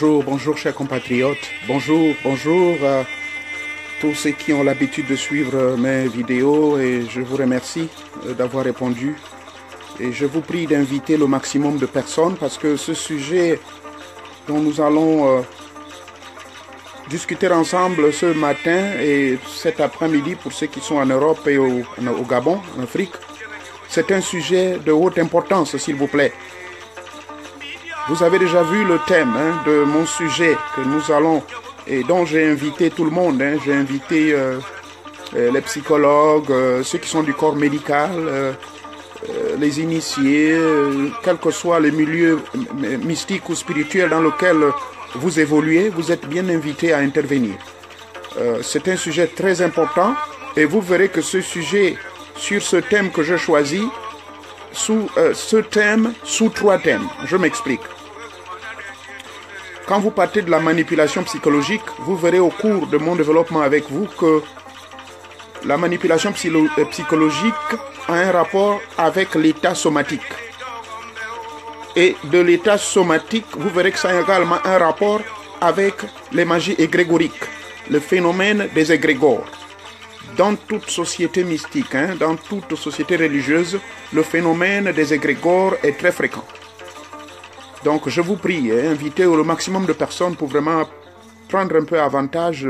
Bonjour, bonjour chers compatriotes, bonjour à tous ceux qui ont l'habitude de suivre mes vidéos et je vous remercie d'avoir répondu et je vous prie d'inviter le maximum de personnes parce que ce sujet dont nous allons discuter ensemble ce matin et cet après-midi pour ceux qui sont en Europe et au Gabon, en Afrique, c'est un sujet de haute importance s'il vous plaît. Vous avez déjà vu le thème de mon sujet que nous allons et dont j'ai invité tout le monde. J'ai invité les psychologues, ceux qui sont du corps médical, les initiés, quel que soit le milieu mystique ou spirituel dans lequel vous évoluez, vous êtes bien invités à intervenir. C'est un sujet très important et vous verrez que ce sujet, sur ce thème que je choisis, sous trois thèmes. Je m'explique. Quand vous partez de la manipulation psychologique, vous verrez au cours de mon développement avec vous que la manipulation psychologique a un rapport avec l'état somatique. Et de l'état somatique, vous verrez que ça a également un rapport avec les magies égrégoriques, le phénomène des égrégores. Dans toute société mystique, dans toute société religieuse, le phénomène des égrégores est très fréquent. Donc je vous prie, invitez le maximum de personnes pour vraiment prendre un peu avantage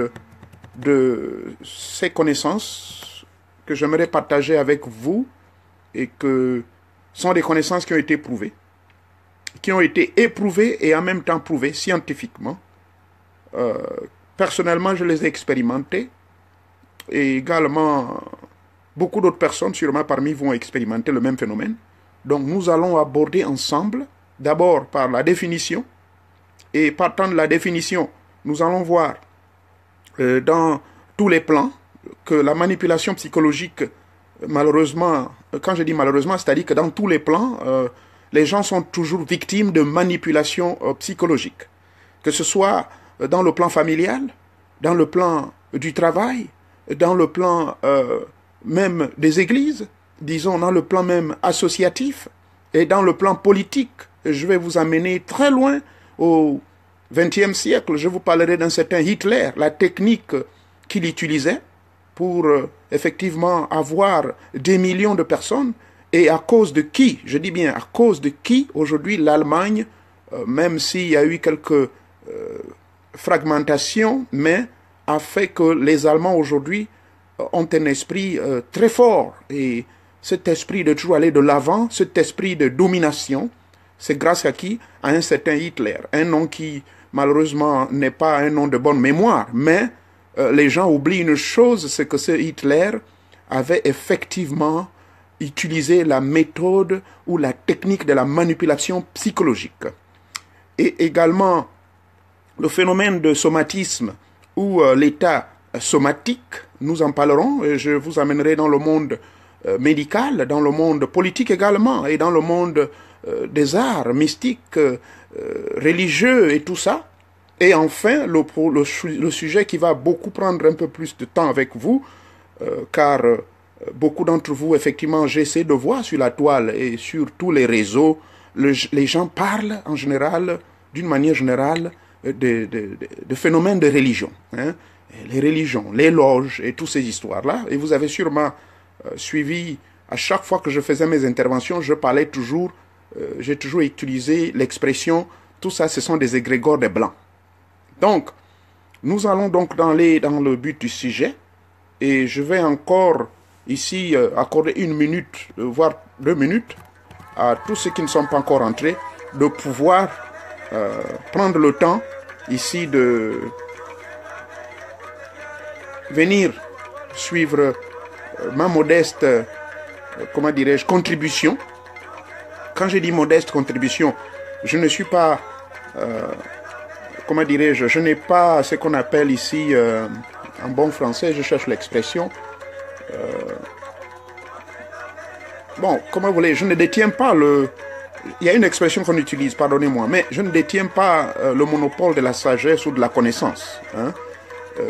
de ces connaissances que j'aimerais partager avec vous et que sont des connaissances qui ont été prouvées, qui ont été éprouvées et en même temps prouvées scientifiquement. Personnellement, je les ai expérimentées et également beaucoup d'autres personnes sûrement parmi vous vont expérimenter le même phénomène. Donc nous allons aborder ensemble, d'abord par la définition, et partant de la définition, nous allons voir dans tous les plans que la manipulation psychologique, malheureusement, quand je dis malheureusement, c'est-à-dire que dans tous les plans, les gens sont toujours victimes de manipulation psychologique. Que ce soit dans le plan familial, dans le plan du travail, dans le plan même des églises, disons dans le plan même associatif et dans le plan politique. Je vais vous amener très loin au XXe siècle. Je vous parlerai d'un certain Hitler, la technique qu'il utilisait pour effectivement avoir des millions de personnes et à cause de qui, je dis bien à cause de qui aujourd'hui l'Allemagne, même s'il y a eu quelques fragmentations, mais a fait que les Allemands aujourd'hui ont un esprit très fort et cet esprit de toujours aller de l'avant, cet esprit de domination, c'est grâce à qui? À un certain Hitler, un nom qui malheureusement n'est pas un nom de bonne mémoire, mais les gens oublient une chose, c'est que ce Hitler avait effectivement utilisé la méthode ou la technique de la manipulation psychologique. Et également le phénomène de somatisme ou l'état somatique, nous en parlerons, et je vous amènerai dans le monde médical, dans le monde politique également, et dans le monde des arts mystiques, religieux et tout ça. Et enfin, le sujet qui va beaucoup prendre un peu plus de temps avec vous, car beaucoup d'entre vous, effectivement, j'essaie de voir sur la toile et sur tous les réseaux, les gens parlent en général, d'une manière générale, de phénomènes de religion. Les religions, les loges et toutes ces histoires-là. Et vous avez sûrement suivi, à chaque fois que je faisais mes interventions, je parlais toujours, j'ai toujours utilisé l'expression, tout ça, ce sont des égrégores des Blancs. Donc, nous allons donc aller dans le but du sujet, et je vais encore ici accorder 1 minute, voire 2 minutes, à tous ceux qui ne sont pas encore entrés, de pouvoir prendre le temps ici de venir suivre ma modeste, comment dirais-je, contribution. Quand je dis modeste contribution, je ne suis pas, comment dirais-je, je n'ai pas ce qu'on appelle ici, en bon français, je cherche l'expression, bon, comment vous voulez, je ne détiens pas il y a une expression qu'on utilise, pardonnez-moi, mais je ne détiens pas le monopole de la sagesse ou de la connaissance.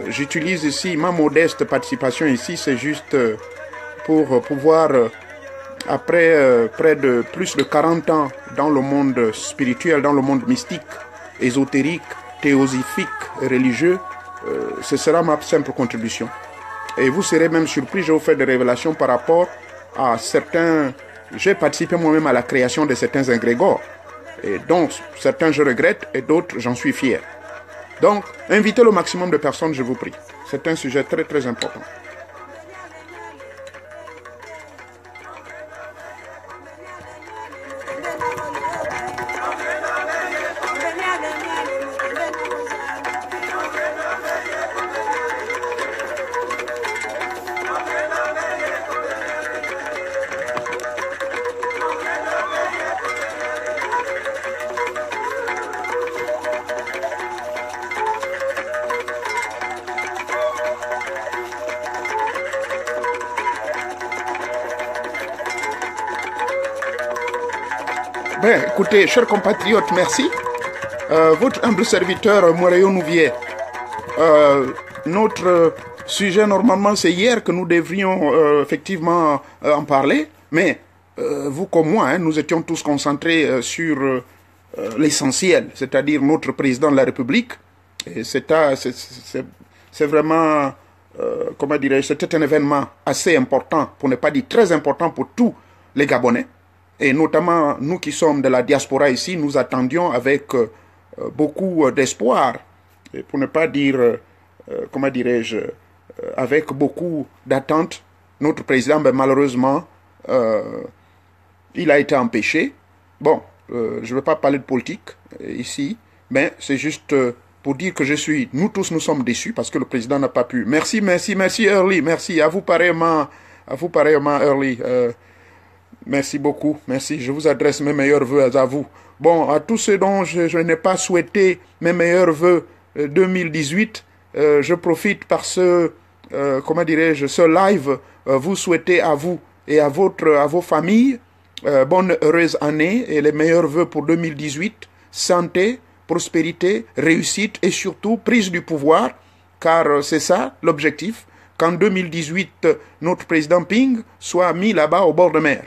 J'utilise ici, ma modeste participation ici, c'est juste pour pouvoir, après près de plus de 40 ans dans le monde spirituel, dans le monde mystique, ésotérique, théosophique, religieux, ce sera ma simple contribution. Et vous serez même surpris, je vais vous faire des révélations par rapport à certains... J'ai participé moi-même à la création de certains égrégores. Et donc, certains je regrette et d'autres j'en suis fier. Donc, invitez le maximum de personnes, je vous prie. C'est un sujet très très important. Ben, écoutez, chers compatriotes, merci. Votre humble serviteur, Moreyo Nouvier. Notre sujet, normalement, c'est hier que nous devrions effectivement en parler. Mais vous comme moi, hein, nous étions tous concentrés sur l'essentiel, c'est-à-dire notre président de la République. Et c'est vraiment, comment dirais-je, c'était un événement assez important, pour ne pas dire très important pour tous les Gabonais. Et notamment, nous qui sommes de la diaspora ici, nous attendions avec beaucoup d'espoir, et pour ne pas dire, comment dirais-je, avec beaucoup d'attente, notre président, ben, malheureusement, il a été empêché. Bon, je ne veux pas parler de politique ici, mais c'est juste pour dire que nous tous nous sommes déçus parce que le président n'a pas pu. Merci Early, merci, à vous pareillement Early. Merci beaucoup, merci. Je vous adresse mes meilleurs vœux à vous. Bon, à tous ceux dont je n'ai pas souhaité mes meilleurs vœux 2018, je profite par comment dirais-je, ce live, vous souhaiter à vous et à vos familles bonne heureuse année et les meilleurs vœux pour 2018, santé, prospérité, réussite et surtout prise du pouvoir, car c'est ça l'objectif, qu'en 2018, notre président Ping soit mis là-bas au bord de mer.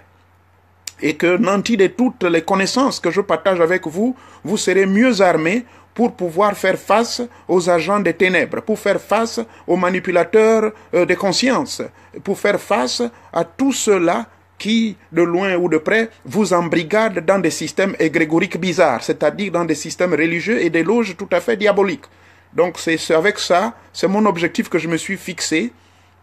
Et que, nanti de toutes les connaissances que je partage avec vous, vous serez mieux armés pour pouvoir faire face aux agents des ténèbres, pour faire face aux manipulateurs de conscience, pour faire face à tout cela qui, de loin ou de près, vous embrigadent dans des systèmes égrégoriques bizarres, c'est-à-dire dans des systèmes religieux et des loges tout à fait diaboliques. Donc c'est avec ça, c'est mon objectif que je me suis fixé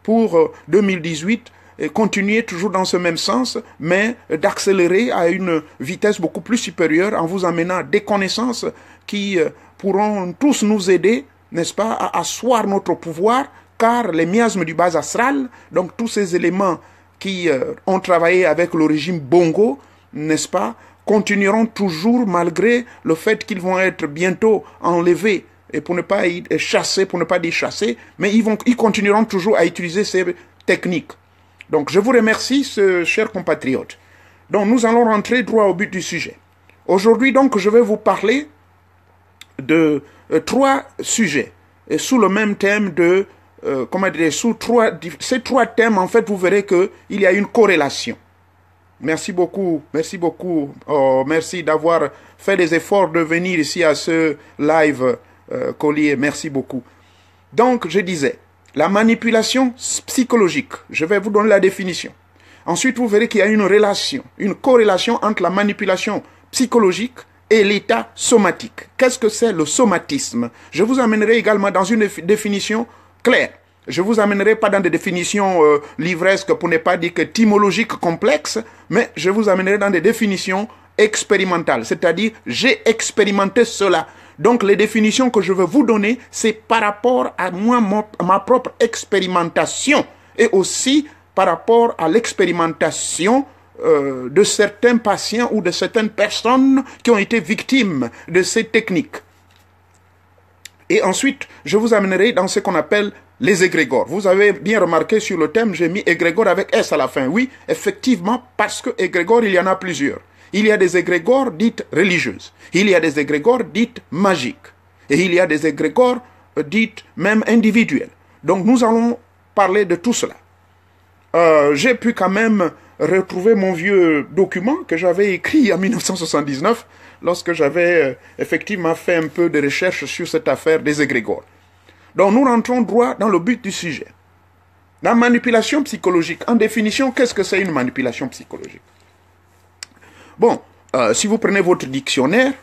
pour 2018, continuer toujours dans ce même sens, mais d'accélérer à une vitesse beaucoup plus supérieure en vous amenant des connaissances qui pourront tous nous aider, n'est-ce pas, à asseoir notre pouvoir, car les miasmes du bas astral, donc tous ces éléments qui ont travaillé avec le régime Bongo, n'est-ce pas, continueront toujours malgré le fait qu'ils vont être bientôt enlevés, et pour ne pas y chasser, pour ne pas dire chasser, mais ils continueront toujours à utiliser ces techniques. Donc je vous remercie, chers compatriotes. Donc nous allons rentrer droit au but du sujet. Aujourd'hui donc je vais vous parler de 3 sujets, et sous le même thème de, comment dire, ces 3 thèmes, en fait, vous verrez qu'il y a une corrélation. Merci beaucoup, merci d'avoir fait des efforts de venir ici à ce live Collier, merci beaucoup. Donc, je disais, la manipulation psychologique, je vais vous donner la définition. Ensuite, vous verrez qu'il y a une relation, une corrélation entre la manipulation psychologique et l'état somatique. Qu'est-ce que c'est le somatisme? Je vous amènerai également dans une définition claire. Je vous amènerai pas dans des définitions livresques, pour ne pas dire que étymologiques complexes, mais je vous amènerai dans des définitions expérimentales. C'est-à-dire, j'ai expérimenté cela. Donc, les définitions que je vais vous donner, c'est par rapport à moi, ma propre expérimentation, et aussi par rapport à l'expérimentation de certains patients ou de certaines personnes qui ont été victimes de ces techniques. Et ensuite, je vous amènerai dans ce qu'on appelle les égrégores. Vous avez bien remarqué sur le thème, j'ai mis égrégore avec S à la fin. Oui, effectivement, parce que égrégore, il y en a plusieurs. Il y a des égrégores dites religieuses. Il y a des égrégores dites magiques. Et il y a des égrégores dites même individuelles. Donc nous allons parler de tout cela. J'ai pu quand même retrouver mon vieux document que j'avais écrit en 1979 lorsque j'avais effectivement fait un peu de recherche sur cette affaire des égrégores. Donc nous rentrons droit dans le but du sujet. La manipulation psychologique. En définition, qu'est-ce que c'est une manipulation psychologique? Bon, si vous prenez votre dictionnaire,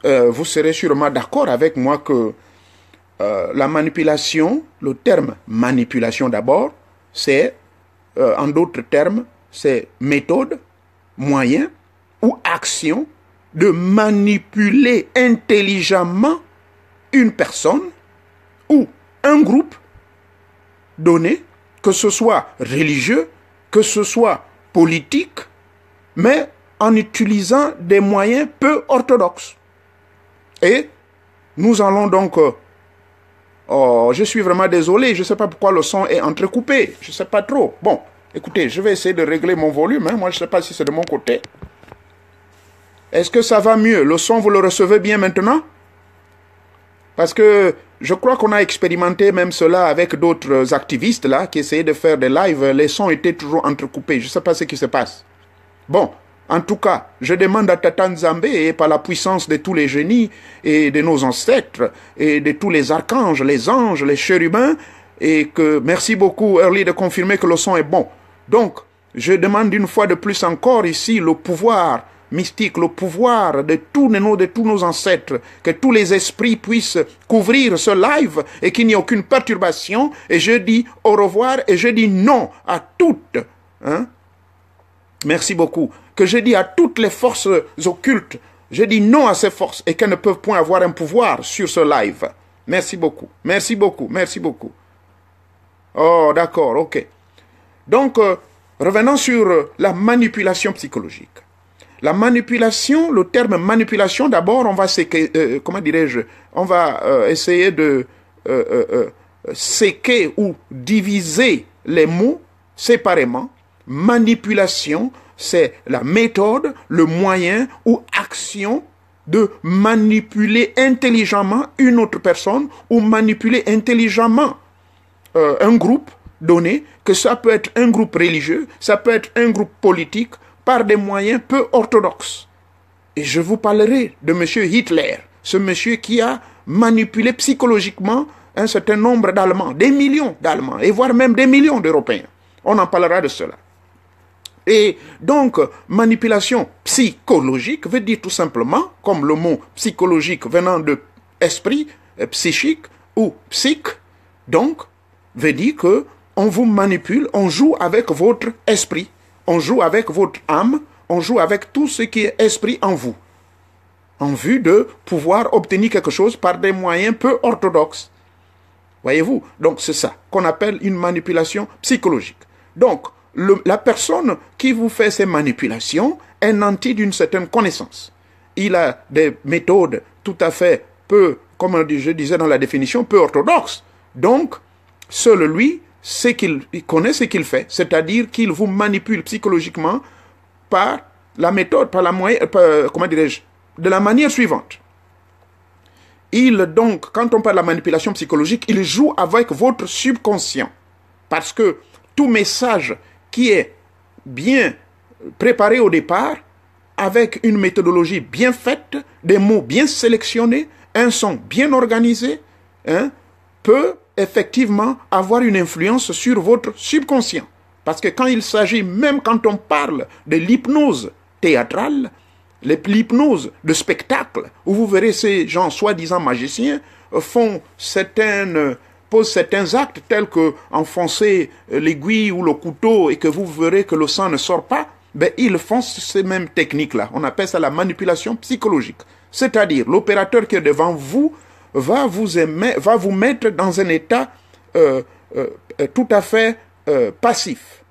vous serez sûrement d'accord avec moi que la manipulation, le terme manipulation d'abord, c'est, en d'autres termes, c'est méthode, moyen ou action de manipuler intelligemment une personne ou un groupe donné, que ce soit religieux, que ce soit politique, mais en utilisant des moyens peu orthodoxes. Et nous allons donc... je suis vraiment désolé, je ne sais pas pourquoi le son est entrecoupé, je ne sais pas trop. Bon, écoutez, je vais essayer de régler mon volume, hein. Moi je ne sais pas si c'est de mon côté. Est-ce que ça va mieux? Le son, vous le recevez bien maintenant? Parce que je crois qu'on a expérimenté même cela avec d'autres activistes là qui essayaient de faire des lives. Les sons étaient toujours entrecoupés. Je ne sais pas ce qui se passe. Bon, en tout cas, je demande à Tata Nzambe, et par la puissance de tous les génies et de nos ancêtres et de tous les archanges, les anges, les chérubins, et que merci beaucoup Early de confirmer que le son est bon. Donc, je demande une fois de plus encore ici le pouvoir mystique, le pouvoir de tous nos ancêtres, que tous les esprits puissent couvrir ce live et qu'il n'y ait aucune perturbation. Et je dis au revoir et je dis non à toutes. Hein? Merci beaucoup. Que je dis à toutes les forces occultes, je dis non à ces forces et qu'elles ne peuvent point avoir un pouvoir sur ce live. Merci beaucoup. Merci beaucoup. Merci beaucoup. Oh, d'accord, ok. Donc, revenons sur la manipulation psychologique. La manipulation, le terme manipulation, d'abord, on va on va essayer de séquer ou diviser les mots séparément. Manipulation, c'est la méthode, le moyen ou action de manipuler intelligemment une autre personne ou manipuler intelligemment un groupe donné, que ça peut être un groupe religieux, ça peut être un groupe politique, par des moyens peu orthodoxes. Et je vous parlerai de M. Hitler, ce monsieur qui a manipulé psychologiquement un certain nombre d'Allemands, des millions d'Allemands, et voire même des millions d'Européens. On en parlera de cela. Et donc, manipulation psychologique veut dire tout simplement, comme le mot psychologique venant de esprit, psychique ou psyche, donc, veut dire que on vous manipule, on joue avec votre esprit. On joue avec votre âme, on joue avec tout ce qui est esprit en vous, en vue de pouvoir obtenir quelque chose par des moyens peu orthodoxes. Voyez-vous? Donc c'est ça qu'on appelle une manipulation psychologique. Donc, la personne qui vous fait ces manipulations est nantie d'une certaine connaissance. Il a des méthodes tout à fait peu, comme je disais dans la définition, peu orthodoxes. Donc, seul lui, il connaît ce qu'il fait, c'est-à-dire qu'il vous manipule psychologiquement par la méthode, de la manière suivante. Donc, quand on parle de la manipulation psychologique, il joue avec votre subconscient. Parce que tout message qui est bien préparé au départ, avec une méthodologie bien faite, des mots bien sélectionnés, un son bien organisé, peut effectivement avoir une influence sur votre subconscient. Parce que quand il s'agit, même quand on parle de l'hypnose théâtrale, l'hypnose de spectacle, où vous verrez ces gens soi-disant magiciens posent certains actes tels que enfoncer l'aiguille ou le couteau et que vous verrez que le sang ne sort pas, ils font ces mêmes techniques-là. On appelle ça la manipulation psychologique. C'est-à-dire, l'opérateur qui est devant vous va vous mettre dans un état tout à fait passif.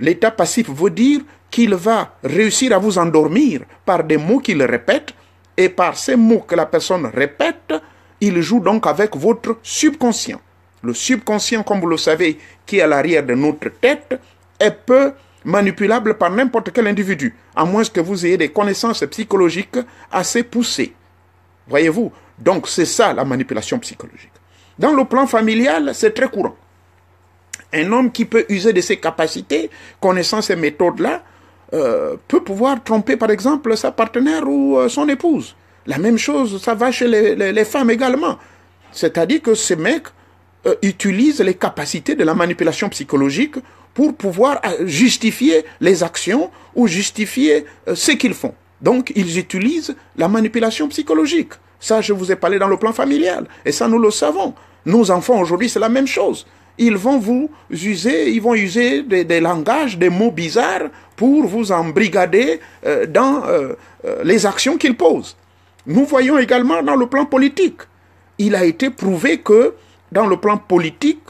L'état passif veut dire qu'il va réussir à vous endormir par des mots qu'il répète, et par ces mots que la personne répète, il joue donc avec votre subconscient. Le subconscient, comme vous le savez, qui est à l'arrière de notre tête, est peu manipulable par n'importe quel individu, à moins que vous ayez des connaissances psychologiques assez poussées. Voyez-vous? Donc, c'est ça la manipulation psychologique. Dans le plan familial, c'est très courant. Un homme qui peut user de ses capacités, connaissant ces méthodes-là, peut pouvoir tromper, par exemple, sa partenaire ou son épouse. La même chose, ça va chez les femmes également. C'est-à-dire que ces mecs utilisent les capacités de la manipulation psychologique pour pouvoir justifier les actions ou justifier ce qu'ils font. Donc, ils utilisent la manipulation psychologique. Ça, je vous ai parlé dans le plan familial. Et ça, nous le savons. Nos enfants, aujourd'hui, c'est la même chose. Ils vont user des langages, des mots bizarres pour vous embrigader dans les actions qu'ils posent. Nous voyons également dans le plan politique. Il a été prouvé que dans le plan politique,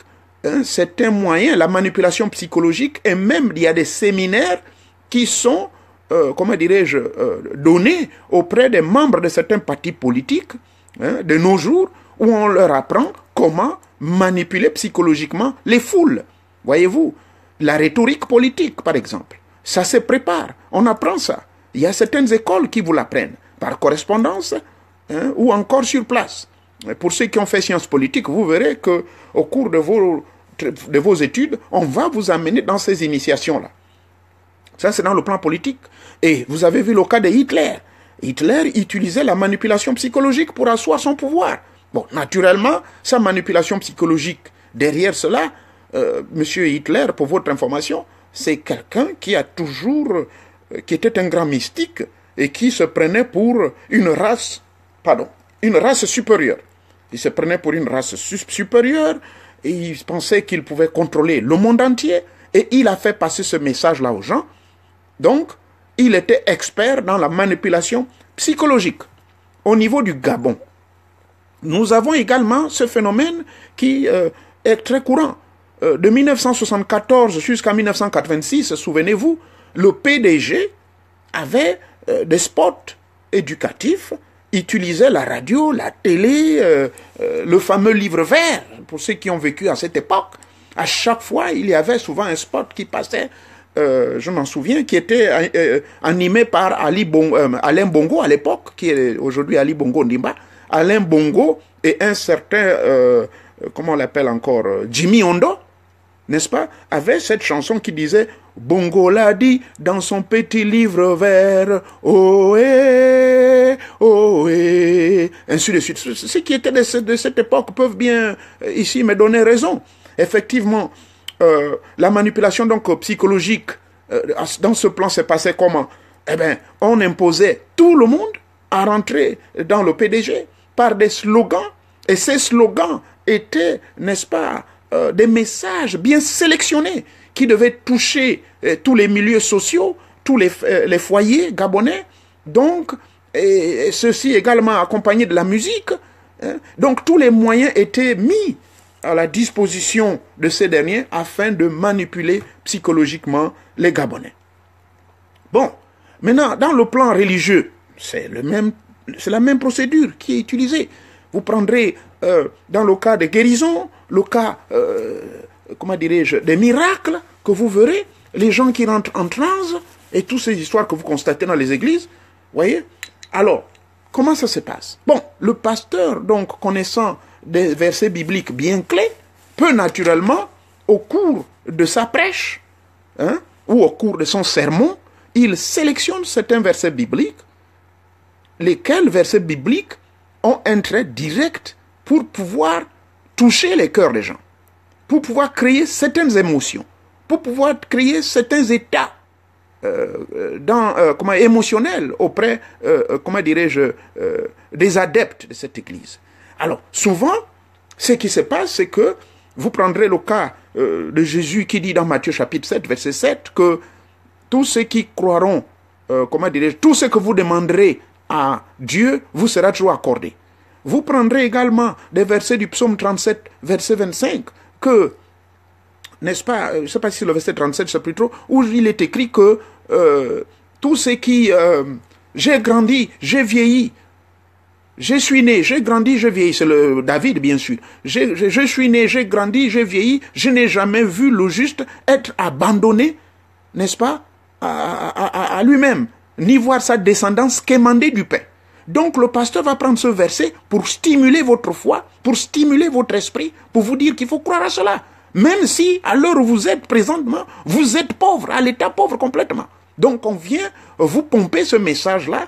c'est un moyen, la manipulation psychologique, et même il y a des séminaires qui sont donnés auprès des membres de certains partis politiques de nos jours, où on leur apprend comment manipuler psychologiquement les foules. Voyez-vous, la rhétorique politique, par exemple, ça se prépare, on apprend ça. Il y a certaines écoles qui vous l'apprennent, par correspondance ou encore sur place. Pour ceux qui ont fait sciences politiques, vous verrez qu'au cours de vos études, on va vous amener dans ces initiations-là. Ça, c'est dans le plan politique. Et vous avez vu le cas de Hitler. Hitler utilisait la manipulation psychologique pour asseoir son pouvoir. Bon, naturellement, sa manipulation psychologique, derrière cela, Monsieur Hitler, pour votre information, c'est quelqu'un qui qui était un grand mystique et qui se prenait pour une race supérieure. Il se prenait pour une race supérieure et il pensait qu'il pouvait contrôler le monde entier et il a fait passer ce message-là aux gens. Donc, il était expert dans la manipulation psychologique. Au niveau du Gabon, nous avons également ce phénomène qui est très courant. De 1974 jusqu'à 1986, souvenez-vous, le PDG avait des spots éducatifs, utilisait la radio, la télé, le fameux livre vert, pour ceux qui ont vécu à cette époque. À chaque fois, il y avait souvent un spot qui passait, je m'en souviens, qui était animé par Alain Bongo à l'époque, qui est aujourd'hui Ali Bongo Ndimba. Alain Bongo et un certain, comment on l'appelle encore, Jimmy Ondo, n'est-ce pas, avait cette chanson qui disait « Bongo l'a dit dans son petit livre vert, ohé, ohé », ainsi de suite. Ceux qui étaient de cette époque peuvent bien ici me donner raison. Effectivement, la manipulation donc psychologique, dans ce plan, s'est passé comment? Eh bien, on imposait tout le monde à rentrer dans le PDG par des slogans, et ces slogans étaient, n'est-ce pas, des messages bien sélectionnés qui devaient toucher tous les milieux sociaux, tous les foyers gabonais, donc, et ceci également accompagné de la musique. Donc, tous les moyens étaient mis à la disposition de ces derniers afin de manipuler psychologiquement les Gabonais. Bon, maintenant, dans le plan religieux, c'est la même procédure qui est utilisée. Vous prendrez, dans le cas de guérison, le cas, comment dirais-je, des miracles que vous verrez, les gens qui rentrent en transe, et toutes ces histoires que vous constatez dans les églises, voyez. Alors, comment ça se passe? Bon, le pasteur, donc, connaissant des versets bibliques bien clés, peut naturellement, au cours de sa prêche, ou au cours de son sermon, il sélectionne certains versets bibliques, lesquels versets bibliques ont un trait direct pour pouvoir toucher les cœurs des gens, pour pouvoir créer certaines émotions, pour pouvoir créer certains états émotionnels auprès, comment dirais-je, des adeptes de cette église. Alors, souvent, ce qui se passe, c'est que vous prendrez le cas de Jésus qui dit dans Matthieu chapitre 7, verset 7, que tous ceux qui croiront, tout ce que vous demanderez à Dieu vous sera toujours accordé. Vous prendrez également des versets du psaume 37, verset 25, que, n'est-ce pas, je ne sais pas si c'est le verset 37, je ne sais plus trop, où il est écrit que tous ceux qui... j'ai grandi, j'ai vieilli, je suis né, j'ai grandi, j'ai vieilli. C'est le David, bien sûr. Je suis né, j'ai grandi, j'ai vieilli. Je n'ai jamais vu le juste être abandonné, n'est-ce pas, à lui-même, ni voir sa descendance quémander du pain. Donc le pasteur va prendre ce verset pour stimuler votre foi, pour stimuler votre esprit, pour vous dire qu'il faut croire à cela. Même si, à l'heure où vous êtes présentement, vous êtes pauvre, à l'état pauvre complètement. Donc on vient vous pomper ce message-là,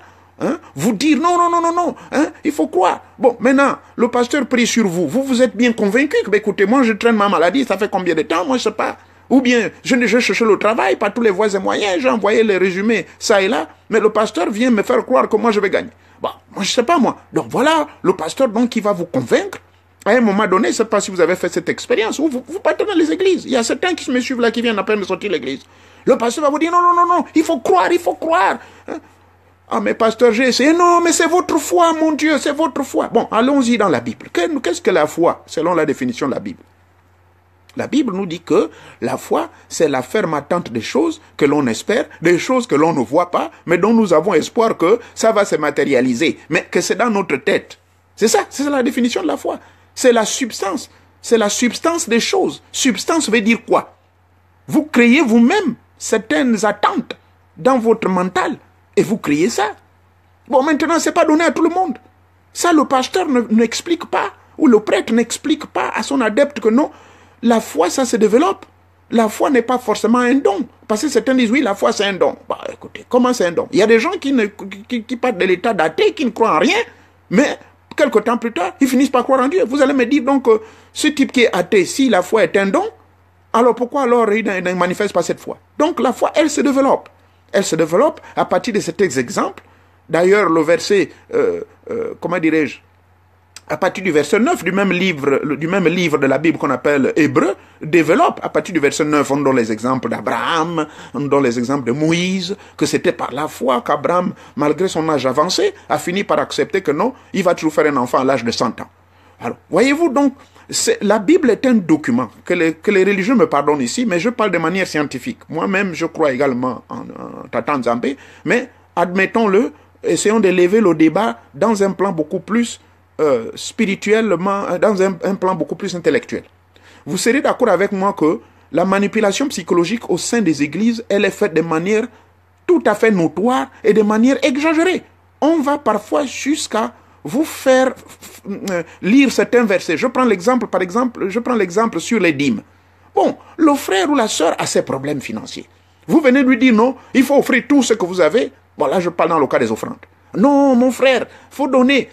vous dire non, il faut croire. Bon, maintenant, le pasteur prie sur vous. Vous êtes bien convaincu que, écoutez, moi je traîne ma maladie, ça fait combien de temps, moi je sais pas. Ou bien, je cherchais le travail par tous les voies et moyens, j'ai envoyé les résumés, ça et là, mais le pasteur vient me faire croire que moi je vais gagner. Bon, moi je sais pas moi. Donc voilà, le pasteur donc qui va vous convaincre. À un moment donné, je ne sais pas si vous avez fait cette expérience, ou vous partez dans les églises. Il y a certains qui me suivent là, qui viennent à peine de sortir de l'église. Le pasteur va vous dire, non, il faut croire, il faut croire. Ah, mais pasteur, j'ai essayé. Non, mais c'est votre foi, mon Dieu, c'est votre foi. Bon, allons-y dans la Bible. Qu'est-ce que la foi, selon la définition de la Bible? La Bible nous dit que la foi, c'est la ferme attente des choses que l'on espère, des choses que l'on ne voit pas, mais dont nous avons espoir que ça va se matérialiser, mais que c'est dans notre tête. C'est ça, c'est la définition de la foi. C'est la substance des choses. Substance veut dire quoi? Vous créez vous-même certaines attentes dans votre mental Et vous criez ça. Bon, maintenant, ce n'est pas donné à tout le monde. Ça, le pasteur n'explique pas, ou le prêtre n'explique pas à son adepte que non, la foi, ça se développe. La foi n'est pas forcément un don. Parce que certains disent, oui, la foi, c'est un don. Bah, écoutez, comment c'est un don? Il y a des gens qui partent de l'état d'athée, qui ne croient en rien, mais quelque temps plus tard, ils finissent par croire en Dieu. Vous allez me dire, donc, ce type qui est athée, si la foi est un don, alors pourquoi alors il ne manifeste pas cette foi? Donc, la foi, elle se développe. Elle se développe à partir de cet exemples. D'ailleurs, le verset, comment dirais-je, à partir du verset 9 du même livre de la Bible qu'on appelle Hébreu, développe, à partir du verset 9, on donne les exemples d'Abraham, on donne les exemples de Moïse, que c'était par la foi qu'Abraham, malgré son âge avancé, a fini par accepter que non, il va toujours faire un enfant à l'âge de 100 ans. Alors, voyez-vous donc, la Bible est un document, que les religieux me pardonnent ici, mais je parle de manière scientifique. Moi-même, je crois également en Tata Nzambe, mais admettons-le, essayons d'élever le débat dans un plan beaucoup plus spirituellement, dans un plan beaucoup plus intellectuel. Vous serez d'accord avec moi que la manipulation psychologique au sein des églises, elle est faite de manière tout à fait notoire et de manière exagérée. On va parfois jusqu'à vous faire lire certains versets. Je prends l'exemple, par exemple, sur les dîmes. Bon, le frère ou la sœur a ses problèmes financiers. Vous venez lui dire non, il faut offrir tout ce que vous avez. Bon, là, je parle dans le cas des offrandes. Non, mon frère, il faut donner.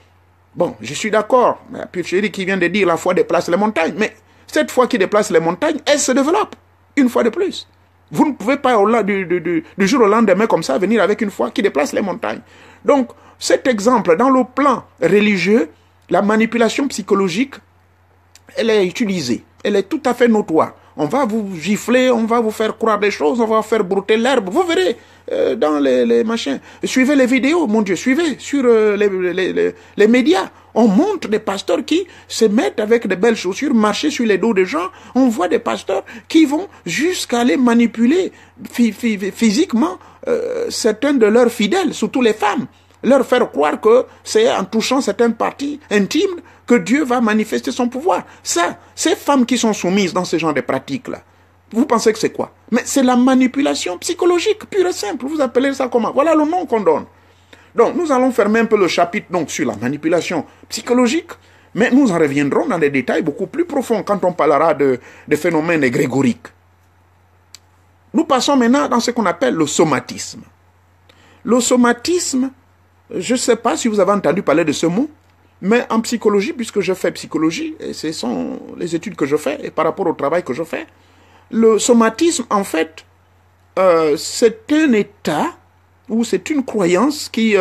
Bon, je suis d'accord. Puis chéri qui vient de dire la foi déplace les montagnes. Mais cette foi qui déplace les montagnes, elle se développe. Une fois de plus. Vous ne pouvez pas, du jour au lendemain, comme ça, venir avec une foi qui déplace les montagnes. Donc, cet exemple, dans le plan religieux, la manipulation psychologique, elle est utilisée. Elle est tout à fait notoire. On va vous gifler, on va vous faire croire des choses, on va faire brouter l'herbe. Vous verrez dans les machins. Suivez les vidéos, mon Dieu, suivez sur les médias. On montre des pasteurs qui se mettent avec de belles chaussures, marcher sur les dos des gens. On voit des pasteurs qui vont jusqu'à aller manipuler physiquement certains de leurs fidèles, surtout les femmes. Leur faire croire que c'est en touchant certaines parties intimes que Dieu va manifester son pouvoir. Ça, ces femmes qui sont soumises dans ce genre de pratiques-là, vous pensez que c'est quoi? Mais c'est la manipulation psychologique, pure et simple. Vous appelez ça comment? Voilà le nom qu'on donne. Donc, nous allons fermer un peu le chapitre donc, sur la manipulation psychologique, mais nous en reviendrons dans des détails beaucoup plus profonds quand on parlera de phénomènes grégoriques. Nous passons maintenant dans ce qu'on appelle le somatisme. Le somatisme, je ne sais pas si vous avez entendu parler de ce mot, mais en psychologie, puisque je fais psychologie, et ce sont les études que je fais, et par rapport au travail que je fais, le somatisme, en fait, c'est un état, ou c'est une croyance qui,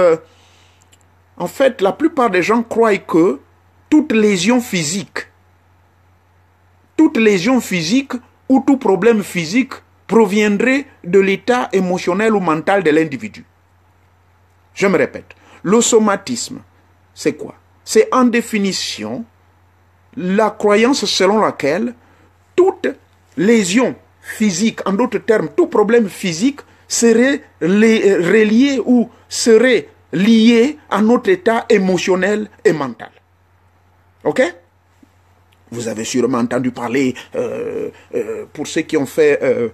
en fait, la plupart des gens croient que toute lésion physique ou tout problème physique proviendrait de l'état émotionnel ou mental de l'individu. Je me répète, le somatisme, c'est quoi? C'est en définition la croyance selon laquelle toute lésion physique, en d'autres termes, tout problème physique serait relié ou serait lié à notre état émotionnel et mental. Ok? Vous avez sûrement entendu parler, pour ceux qui ont fait,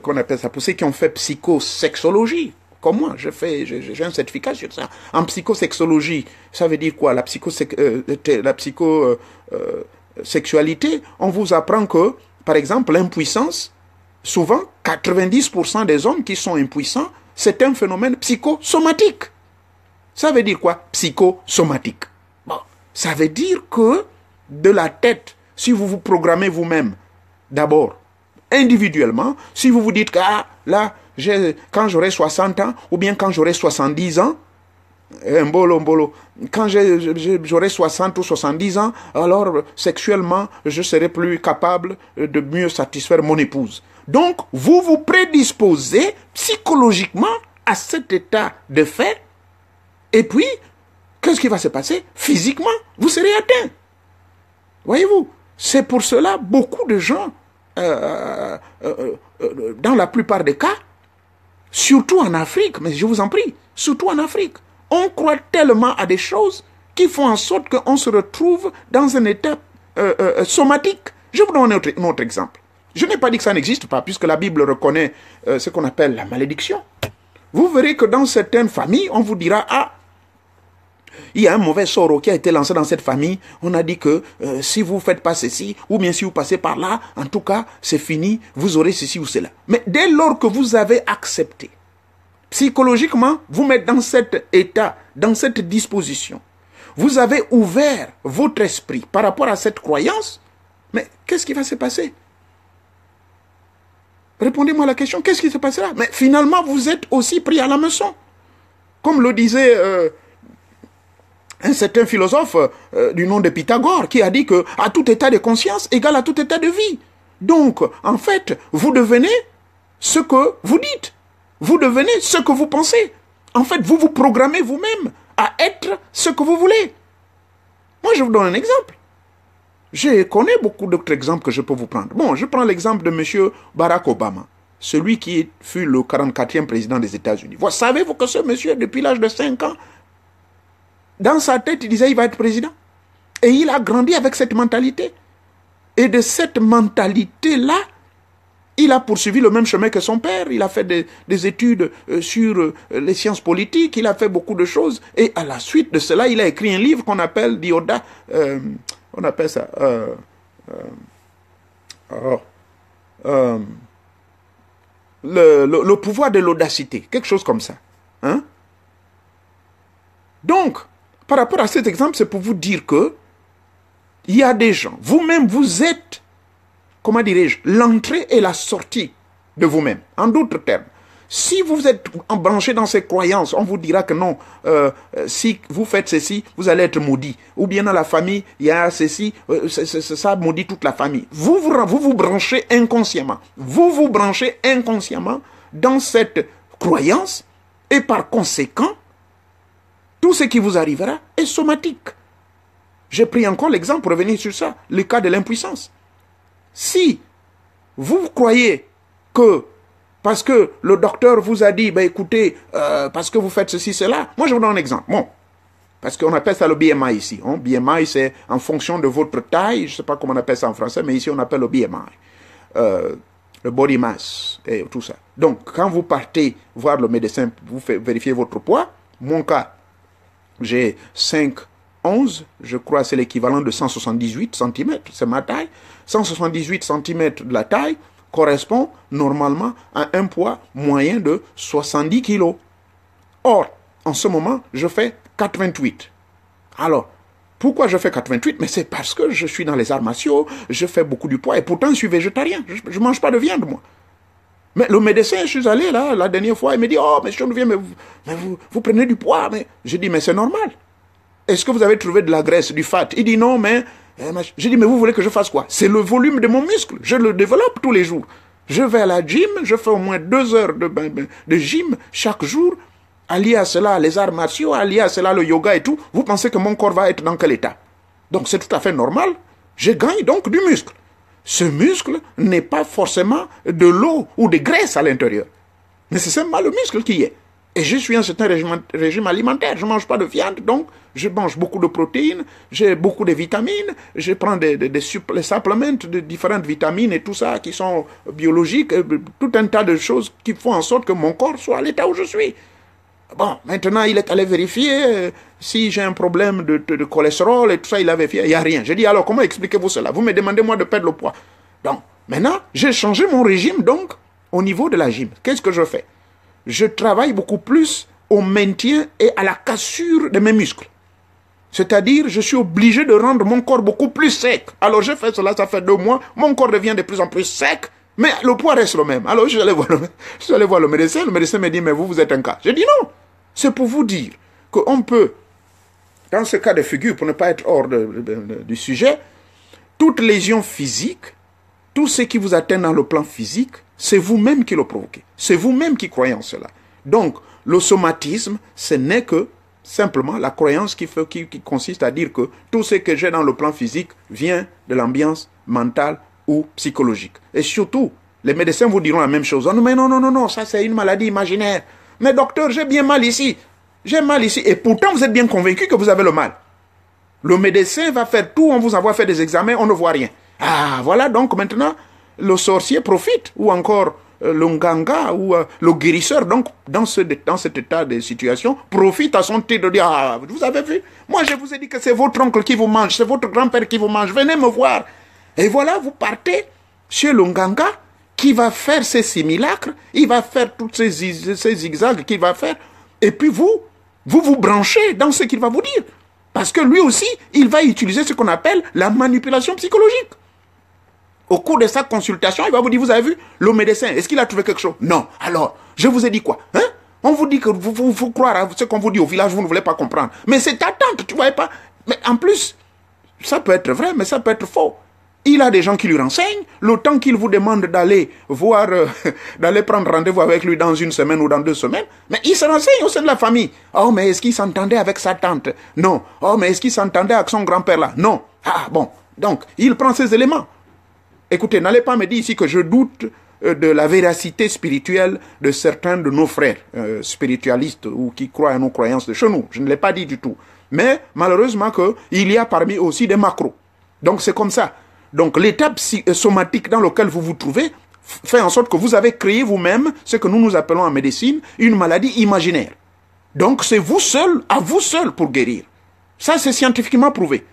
qu'on appelle ça, pour ceux qui ont fait psychosexologie. Comme moi, j'ai un certificat sur ça. En psychosexologie, ça veut dire quoi? La psychosexualité, on vous apprend que, par exemple, l'impuissance, souvent, 90% des hommes qui sont impuissants, c'est un phénomène psychosomatique. Ça veut dire quoi? Psychosomatique. Bon, ça veut dire que, de la tête, si vous vous programmez vous-même, d'abord, individuellement, si vous vous dites que, ah, là, quand j'aurai 60 ans, ou bien quand j'aurai 70 ans, quand j'aurai 60 ou 70 ans, alors sexuellement, je serai plus capable de mieux satisfaire mon épouse. Donc, vous vous prédisposez psychologiquement à cet état de fait, et puis, qu'est-ce qui va se passer? Physiquement, vous serez atteint. Voyez-vous, c'est pour cela beaucoup de gens, dans la plupart des cas, surtout en Afrique, mais je vous en prie, surtout en Afrique, on croit tellement à des choses qui font en sorte qu'on se retrouve dans un état somatique. Je vous donne un autre exemple. Je n'ai pas dit que ça n'existe pas, puisque la Bible reconnaît ce qu'on appelle la malédiction. vous verrez que dans certaines familles, on vous dira, ah, il y a un mauvais sort qui a été lancé dans cette famille. On a dit que si vous ne faites pas ceci, ou bien si vous passez par là, en tout cas, c'est fini, vous aurez ceci ou cela. Mais dès lors que vous avez accepté, psychologiquement, vous mettez dans cet état, dans cette disposition, vous avez ouvert votre esprit par rapport à cette croyance, mais qu'est-ce qui va se passer? Répondez-moi à la question, qu'est-ce qui se passera? Mais finalement, vous êtes aussi pris à la leçon. Comme le disait un certain philosophe du nom de Pythagore, qui a dit que à tout état de conscience égale à tout état de vie. Donc, en fait, vous devenez ce que vous dites. Vous devenez ce que vous pensez. En fait, vous vous programmez vous-même à être ce que vous voulez. Moi, je vous donne un exemple. Je connais beaucoup d'autres exemples que je peux vous prendre. Bon, je prends l'exemple de M. Barack Obama, celui qui fut le 44e président des États-Unis. Vous savez-vous que ce monsieur, depuis l'âge de 5 ans, dans sa tête, il disait qu'il va être président. Et il a grandi avec cette mentalité. Et de cette mentalité-là, il a poursuivi le même chemin que son père. Il a fait des études sur les sciences politiques. Il a fait beaucoup de choses. Et à la suite de cela, il a écrit un livre qu'on appelle Dioda. On appelle ça... le pouvoir de l'audacité. Quelque chose comme ça. Hein? Donc, par rapport à cet exemple, c'est pour vous dire que il y a des gens, vous-même, vous êtes, comment dirais-je, l'entrée et la sortie de vous-même. En d'autres termes, si vous êtes embranché dans ces croyances, on vous dira que non, si vous faites ceci, vous allez être maudit. Ou bien dans la famille, il y a ceci, ça maudit toute la famille. Vous vous branchez inconsciemment. Vous vous branchez inconsciemment dans cette croyance et par conséquent, tout ce qui vous arrivera est somatique. J'ai pris encore l'exemple pour revenir sur ça, le cas de l'impuissance. Si vous croyez que, parce que le docteur vous a dit, ben écoutez, parce que vous faites ceci, cela, moi je vous donne un exemple. Bon, parce qu'on appelle ça le BMI ici. Hein? BMI, c'est en fonction de votre taille, je ne sais pas comment on appelle ça en français, mais ici on appelle le BMI. Le body mass et tout ça. Donc, quand vous partez voir le médecin, vous vérifiez votre poids, mon cas, j'ai 5,11, je crois que c'est l'équivalent de 178 cm, c'est ma taille. 178 cm de la taille correspond normalement à un poids moyen de 70 kg. Or, en ce moment, je fais 4,28. Alors, pourquoi je fais 4,28? Mais c'est parce que je suis dans les arts martiaux, je fais beaucoup du poids et pourtant je suis végétarien, je ne mange pas de viande moi. Mais le médecin, je suis allé là, la dernière fois, il me dit, oh, monsieur Nouvier, mais vous prenez du poids. Mais je dis, mais c'est normal. Est-ce que vous avez trouvé de la graisse, du fat? Il dit, non, mais... Je dis, mais vous voulez que je fasse quoi? C'est le volume de mon muscle. Je le développe tous les jours. Je vais à la gym, je fais au moins 2 heures de gym chaque jour. Allié à cela, les arts martiaux, allié à cela, le yoga et tout. Vous pensez que mon corps va être dans quel état? Donc c'est tout à fait normal. Je gagne donc du muscle. Ce muscle n'est pas forcément de l'eau ou de graisse à l'intérieur. Mais c'est simplement le muscle qui y est. Et je suis un certain régime alimentaire. Je ne mange pas de viande, donc je mange beaucoup de protéines, j'ai beaucoup de vitamines, je prends des suppléments de différentes vitamines et tout ça qui sont biologiques, tout un tas de choses qui font en sorte que mon corps soit à l'état où je suis. Bon, maintenant, il est allé vérifier si j'ai un problème de cholestérol et tout ça, il a vérifié, il n'y a rien. J'ai dit, alors, comment expliquez-vous cela? Vous me demandez, moi, de perdre le poids. Donc, maintenant, j'ai changé mon régime, donc, au niveau de la gym. Qu'est-ce que je fais? Je travaille beaucoup plus au maintien et à la cassure de mes muscles. C'est-à-dire, je suis obligé de rendre mon corps beaucoup plus sec. Alors, j'ai fait cela, ça fait 2 mois, mon corps devient de plus en plus sec, mais le poids reste le même. Alors, je suis allé voir le médecin me dit, mais vous êtes un cas. J'ai dit non. C'est pour vous dire qu'on peut, dans ce cas de figure, pour ne pas être hors du sujet, toute lésion physique, tout ce qui vous atteint dans le plan physique, c'est vous-même qui le provoquez. C'est vous-même qui croyez en cela. Donc, le somatisme, ce n'est que simplement la croyance qui consiste à dire que tout ce que j'ai dans le plan physique vient de l'ambiance mentale ou psychologique. Et surtout, les médecins vous diront la même chose. Oh, mais non, ça c'est une maladie imaginaire. Mais docteur, j'ai bien mal ici. J'ai mal ici. Et pourtant, vous êtes bien convaincu que vous avez le mal. Le médecin va faire tout, on vous envoie faire des examens, on ne voit rien. Ah, voilà donc maintenant, le sorcier profite, ou encore le nganga ou le guérisseur, donc dans cet état de situation, profite à son titre de dire, ah, vous avez vu, moi je vous ai dit que c'est votre oncle qui vous mange, c'est votre grand-père qui vous mange, venez me voir. Et voilà, vous partez chez le nganga qui va faire ses simulacres, il va faire tous ces zigzags qu'il va faire, et puis vous branchez dans ce qu'il va vous dire. Parce que lui aussi, il va utiliser ce qu'on appelle la manipulation psychologique. Au cours de sa consultation, il va vous dire, vous avez vu, le médecin, est-ce qu'il a trouvé quelque chose? Non. Alors, je vous ai dit quoi? Hein? On vous dit que vous croire à ce qu'on vous dit au village, vous ne voulez pas comprendre. Mais c'est ta tante, tu ne voyais pas? Mais en plus, ça peut être vrai, mais ça peut être faux. Il a des gens qui lui renseignent. Le temps qu'il vous demande d'aller voir, d'aller prendre rendez-vous avec lui dans 1 semaine ou dans 2 semaines, mais il se renseigne au sein de la famille. Oh, mais est-ce qu'il s'entendait avec sa tante? Non. Oh, mais est-ce qu'il s'entendait avec son grand-père là? Non. Ah, bon. Donc, il prend ces éléments. Écoutez, n'allez pas me dire ici que je doute de la véracité spirituelle de certains de nos frères spiritualistes ou qui croient à nos croyances de chez nous. Je ne l'ai pas dit du tout. Mais, malheureusement, il y a parmi aussi des macros. Donc, c'est comme ça. Donc, l'état somatique dans lequel vous vous trouvez fait en sorte que vous avez créé vous-même ce que nous appelons en médecine une maladie imaginaire. Donc, c'est vous seul, à vous seul pour guérir. Ça, c'est scientifiquement prouvé.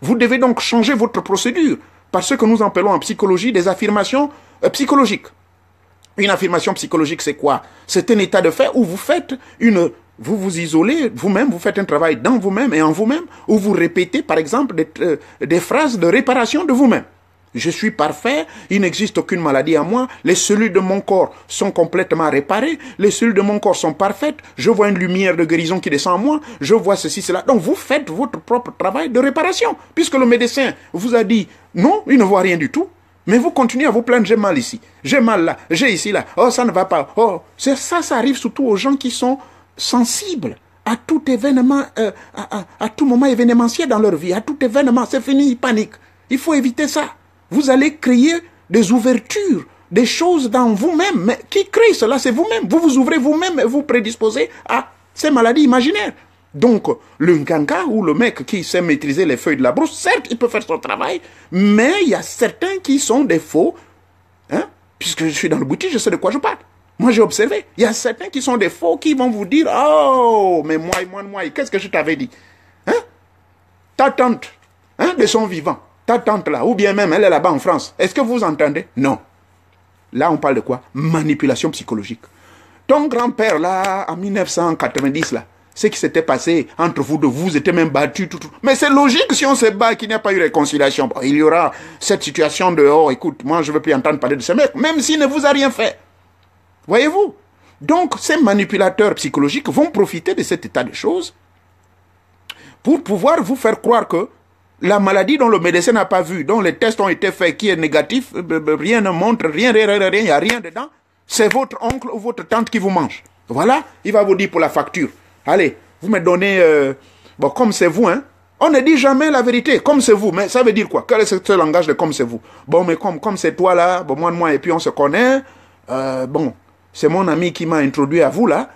Vous devez donc changer votre procédure par ce que nous appelons en psychologie des affirmations psychologiques. Une affirmation psychologique, c'est quoi? C'est un état de fait où vous vous isolez vous-même, vous faites un travail dans vous-même et en vous-même, où vous répétez, par exemple, des phrases de réparation de vous-même. Je suis parfait, il n'existe aucune maladie à moi, les cellules de mon corps sont complètement réparées, les cellules de mon corps sont parfaites, je vois une lumière de guérison qui descend en moi, je vois ceci, cela. Donc vous faites votre propre travail de réparation, puisque le médecin vous a dit non, il ne voit rien du tout. Mais vous continuez à vous plaindre, j'ai mal ici, j'ai mal là, j'ai ici là, oh ça ne va pas, oh, ça arrive surtout aux gens qui sont sensibles à tout événement, à tout moment événementiel dans leur vie, à tout événement, c'est fini, ils paniquent. Il faut éviter ça. Vous allez créer des ouvertures, des choses dans vous-même. Mais qui crée cela? C'est vous-même. Vous vous ouvrez vous-même et vous prédisposez à ces maladies imaginaires. Donc, le nganga ou le mec qui sait maîtriser les feuilles de la brousse, certes, il peut faire son travail, mais il y a certains qui sont des faux. Hein? Puisque je suis dans le boutique, je sais de quoi je parle. Moi, j'ai observé. Il y a certains qui sont des faux qui vont vous dire, oh, mais moi, qu'est-ce que je t'avais dit? Hein? Ta tante, hein, de son vivant, ta tante là, ou bien même elle est là-bas en France, est-ce que vous entendez? Non. Là, on parle de quoi? Manipulation psychologique. Ton grand-père là, en 1990 là, ce qui s'était passé entre vous deux, vous étiez même battus, tout. Mais c'est logique si on se bat qu'il n'y a pas eu réconciliation. Bon, il y aura cette situation de, oh, écoute, moi je ne veux plus entendre parler de ce mec, même s'il ne vous a rien fait. Voyez-vous? Donc, ces manipulateurs psychologiques vont profiter de cet état de choses pour pouvoir vous faire croire que la maladie dont le médecin n'a pas vu, dont les tests ont été faits, qui est négatif, rien ne montre, rien, il n'y a rien dedans, c'est votre oncle ou votre tante qui vous mange. Voilà, il va vous dire pour la facture. Allez, vous me donnez, bon, comme c'est vous, hein. On ne dit jamais la vérité, comme c'est vous, mais ça veut dire quoi? Quel est ce langage de comme c'est vous? Bon, mais comme c'est toi là, bon, moi, et puis on se connaît, bon, c'est mon ami qui m'a introduit à vous là,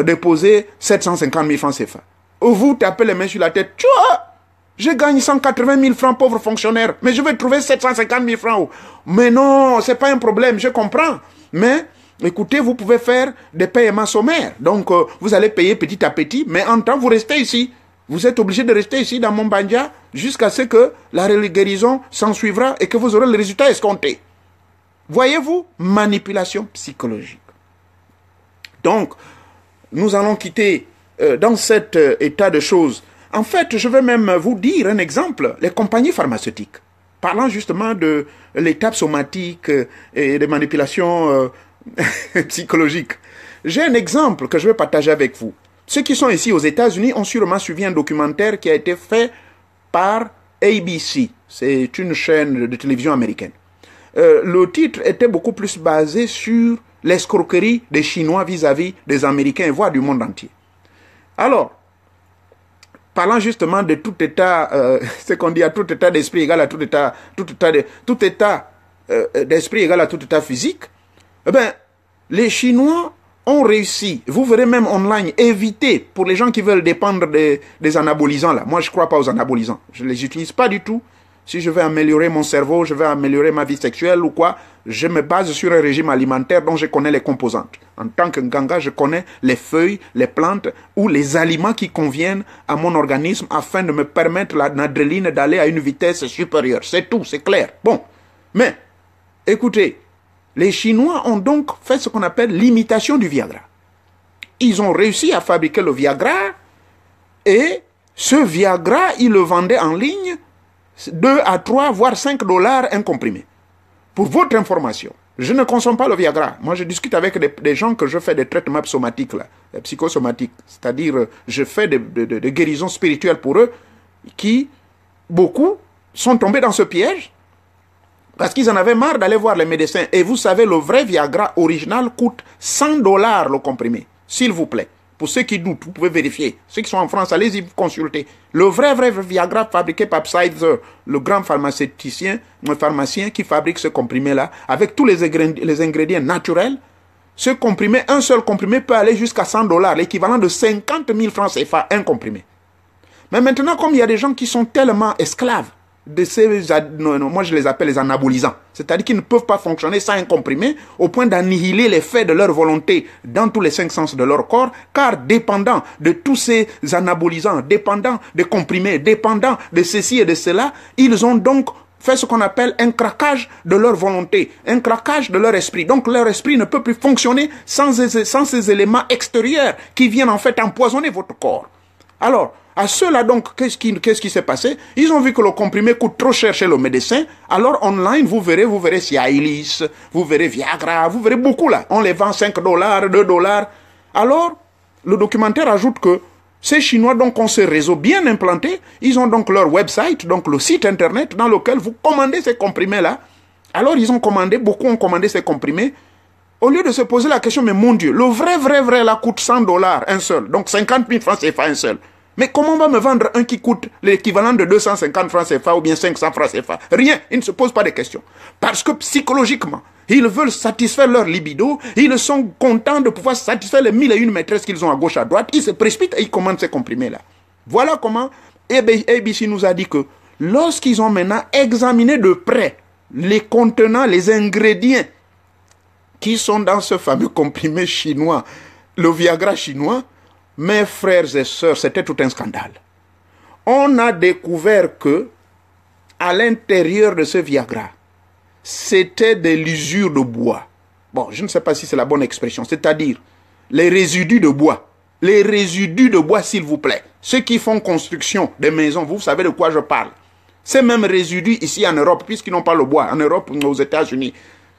déposer 750 000 francs CFA. Ou vous tapez les mains sur la tête, tu vois, je gagne 180 000 francs, pauvre fonctionnaire, mais je vais trouver 750 000 francs. Mais non, c'est pas un problème, je comprends. Mais, écoutez, vous pouvez faire des paiements sommaires. Donc, vous allez payer petit à petit, mais en temps, vous restez ici. Vous êtes obligé de rester ici dans mon bandia jusqu'à ce que la guérison s'en suivra et que vous aurez le résultat escompté. Voyez-vous, manipulation psychologique. Donc, nous allons quitter dans cet état de choses. En fait, je vais même vous dire un exemple, les compagnies pharmaceutiques. Parlant justement de l'étape somatique et des manipulations psychologiques. J'ai un exemple que je vais partager avec vous. Ceux qui sont ici aux États-Unis ont sûrement suivi un documentaire qui a été fait par ABC. C'est une chaîne de télévision américaine. Le titre était beaucoup plus basé sur l'escroquerie des Chinois vis-à-vis des Américains, voire du monde entier. Alors, parlant justement de tout état, ce qu'on dit à tout état d'esprit égal à tout état d'esprit égal à tout état physique, eh bien, les Chinois ont réussi, vous verrez même online, éviter, pour les gens qui veulent dépendre des anabolisants là, moi je ne crois pas aux anabolisants, je ne les utilise pas du tout, Si je veux améliorer mon cerveau, je veux améliorer ma vie sexuelle ou quoi, je me base sur un régime alimentaire dont je connais les composantes. En tant que Nganga, je connais les feuilles, les plantes ou les aliments qui conviennent à mon organisme afin de me permettre l'adrénaline d'aller à une vitesse supérieure. C'est tout, c'est clair. Bon, mais écoutez, les Chinois ont donc fait ce qu'on appelle l'imitation du Viagra. Ils ont réussi à fabriquer le Viagra et ce Viagra, ils le vendaient en ligne 2 à 3, voire 5 dollars un comprimé. Pour votre information, je ne consomme pas le Viagra. Moi, je discute avec des gens que je fais des traitements somatiques, là, psychosomatiques. C'est-à-dire, je fais des guérisons spirituelles pour eux qui, beaucoup, sont tombés dans ce piège parce qu'ils en avaient marre d'aller voir les médecins. Et vous savez, le vrai Viagra original coûte 100 dollars le comprimé, s'il vous plaît. Pour ceux qui doutent, vous pouvez vérifier. Ceux qui sont en France, allez-y vous consulter. Le vrai Viagra fabriqué par Pfizer, le grand pharmacien qui fabrique ce comprimé-là, avec tous les ingrédients naturels, ce comprimé, un seul comprimé peut aller jusqu'à 100 dollars, l'équivalent de 50 000 francs CFA, un comprimé. Mais maintenant, comme il y a des gens qui sont tellement esclaves de ces, moi je les appelle les anabolisants, c'est-à-dire qu'ils ne peuvent pas fonctionner sans un comprimé au point d'annihiler l'effet de leur volonté dans tous les 5 sens de leur corps, car dépendant de tous ces anabolisants, dépendant des comprimés, dépendant de ceci et de cela, ils ont donc fait ce qu'on appelle un craquage de leur volonté, un craquage de leur esprit. Donc leur esprit ne peut plus fonctionner sans ces éléments extérieurs qui viennent en fait empoisonner votre corps. Alors, à ceux-là, donc, qu'est-ce qui s'est passé? Ils ont vu que le comprimé coûte trop cher chez le médecin. Alors, online, vous verrez Cialis, vous verrez Viagra, vous verrez beaucoup là. On les vend 5 dollars, 2 dollars. Alors, le documentaire ajoute que ces Chinois, donc, ont ce réseau bien implanté. Ils ont donc leur website, donc le site internet dans lequel vous commandez ces comprimés-là. Alors, ils ont commandé, beaucoup ont commandé ces comprimés. Au lieu de se poser la question, mais mon Dieu, le vrai là coûte 100 dollars, un seul. Donc, 50 000 francs CFA, un seul. Mais comment on va me vendre un qui coûte l'équivalent de 250 francs CFA ou bien 500 francs CFA? Rien, ils ne se posent pas de questions. Parce que psychologiquement, ils veulent satisfaire leur libido, ils sont contents de pouvoir satisfaire les 1001 maîtresses qu'ils ont à gauche, à droite, ils se précipitent et ils commandent ces comprimés-là. Voilà comment ABC nous a dit que lorsqu'ils ont maintenant examiné de près les contenants, les ingrédients qui sont dans ce fameux comprimé chinois, le Viagra chinois, mes frères et sœurs, c'était tout un scandale. On a découvert que, à l'intérieur de ce Viagra, c'était des lisures de bois. Bon, je ne sais pas si c'est la bonne expression, c'est-à-dire les résidus de bois. Les résidus de bois, s'il vous plaît. Ceux qui font construction des maisons, vous savez de quoi je parle. Ces mêmes résidus ici en Europe, puisqu'ils n'ont pas le bois, en Europe ou aux États-Unis,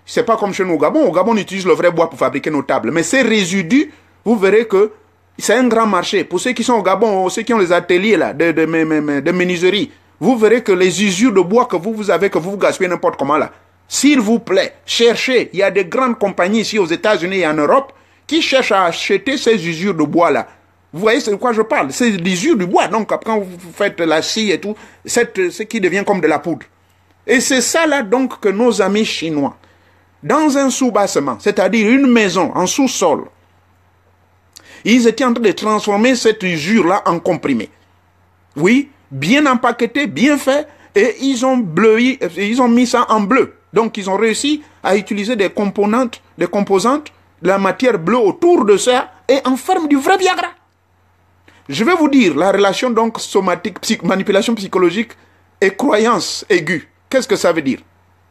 c'est pas comme chez nous au Gabon. Au Gabon, on utilise le vrai bois pour fabriquer nos tables. Mais ces résidus, vous verrez que c'est un grand marché. Pour ceux qui sont au Gabon, ceux qui ont les ateliers là, de menuiserie, vous verrez que les usures de bois que vous avez, que vous gaspillez n'importe comment là, s'il vous plaît, cherchez. Il y a des grandes compagnies ici aux États-Unis et en Europe qui cherchent à acheter ces usures de bois là. Vous voyez c'est de quoi je parle? C'est l'usure du bois. Donc quand vous faites la scie et tout, ce qui devient comme de la poudre. Et c'est ça là donc que nos amis chinois, dans un sous-bassement, c'est-à-dire une maison en sous-sol, ils étaient en train de transformer cette usure-là en comprimé. Oui, bien empaqueté, bien fait, et ils ont mis ça en bleu. Donc, ils ont réussi à utiliser des composantes, de la matière bleue autour de ça, et en forme du vrai Viagra. Je vais vous dire la relation donc somatique, manipulation psychologique et croyance aiguë. Qu'est-ce que ça veut dire?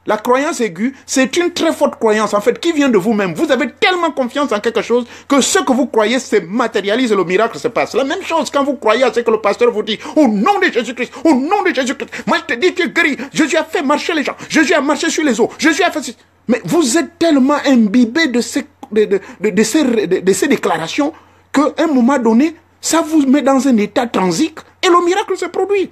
La croyance aiguë, c'est une très forte croyance, en fait, qui vient de vous-même. Vous avez tellement confiance en quelque chose que ce que vous croyez se matérialise et le miracle se passe. La même chose quand vous croyez à ce que le pasteur vous dit. Au nom de Jésus-Christ, au nom de Jésus-Christ. Moi, je te dis, tu es guéri. Jésus a fait marcher les gens. Jésus a marché sur les eaux. Jésus a fait... Mais vous êtes tellement imbibé de ces déclarations qu'à un moment donné, ça vous met dans un état transique et le miracle se produit.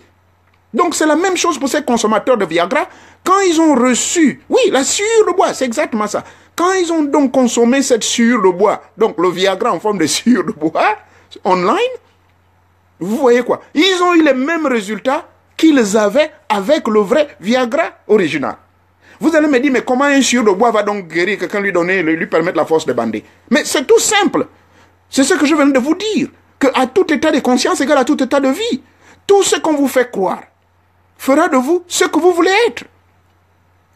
Donc c'est la même chose pour ces consommateurs de Viagra. Quand ils ont reçu, oui, la sciure de bois, c'est exactement ça. Quand ils ont donc consommé cette sciure de bois, donc le Viagra en forme de sciure de bois, online, vous voyez quoi? Ils ont eu les mêmes résultats qu'ils avaient avec le vrai Viagra original. Vous allez me dire, mais comment un sciure de bois va donc guérir quelqu'un, lui permettre la force de bander? Mais c'est tout simple. C'est ce que je viens de vous dire. Qu'à tout état de conscience égale à tout état de vie. Tout ce qu'on vous fait croire fera de vous ce que vous voulez être.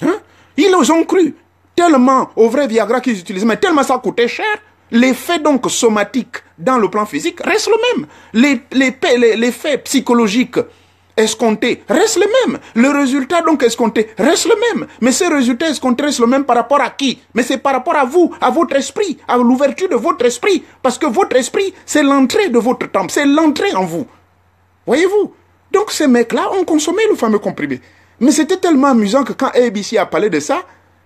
Hein? Ils ont cru tellement au vrai Viagra qu'ils utilisaient, mais tellement ça coûtait cher. L'effet donc somatique dans le plan physique reste le même. L'effet psychologique escompté reste le même. Le résultat donc escompté reste le même. Mais ces résultats escomptés restent le même par rapport à qui? Mais c'est par rapport à vous, à votre esprit, à l'ouverture de votre esprit. Parce que votre esprit, c'est l'entrée de votre temple, c'est l'entrée en vous. Voyez-vous? Donc ces mecs-là ont consommé le fameux comprimé. Mais c'était tellement amusant que quand ABC a parlé de ça,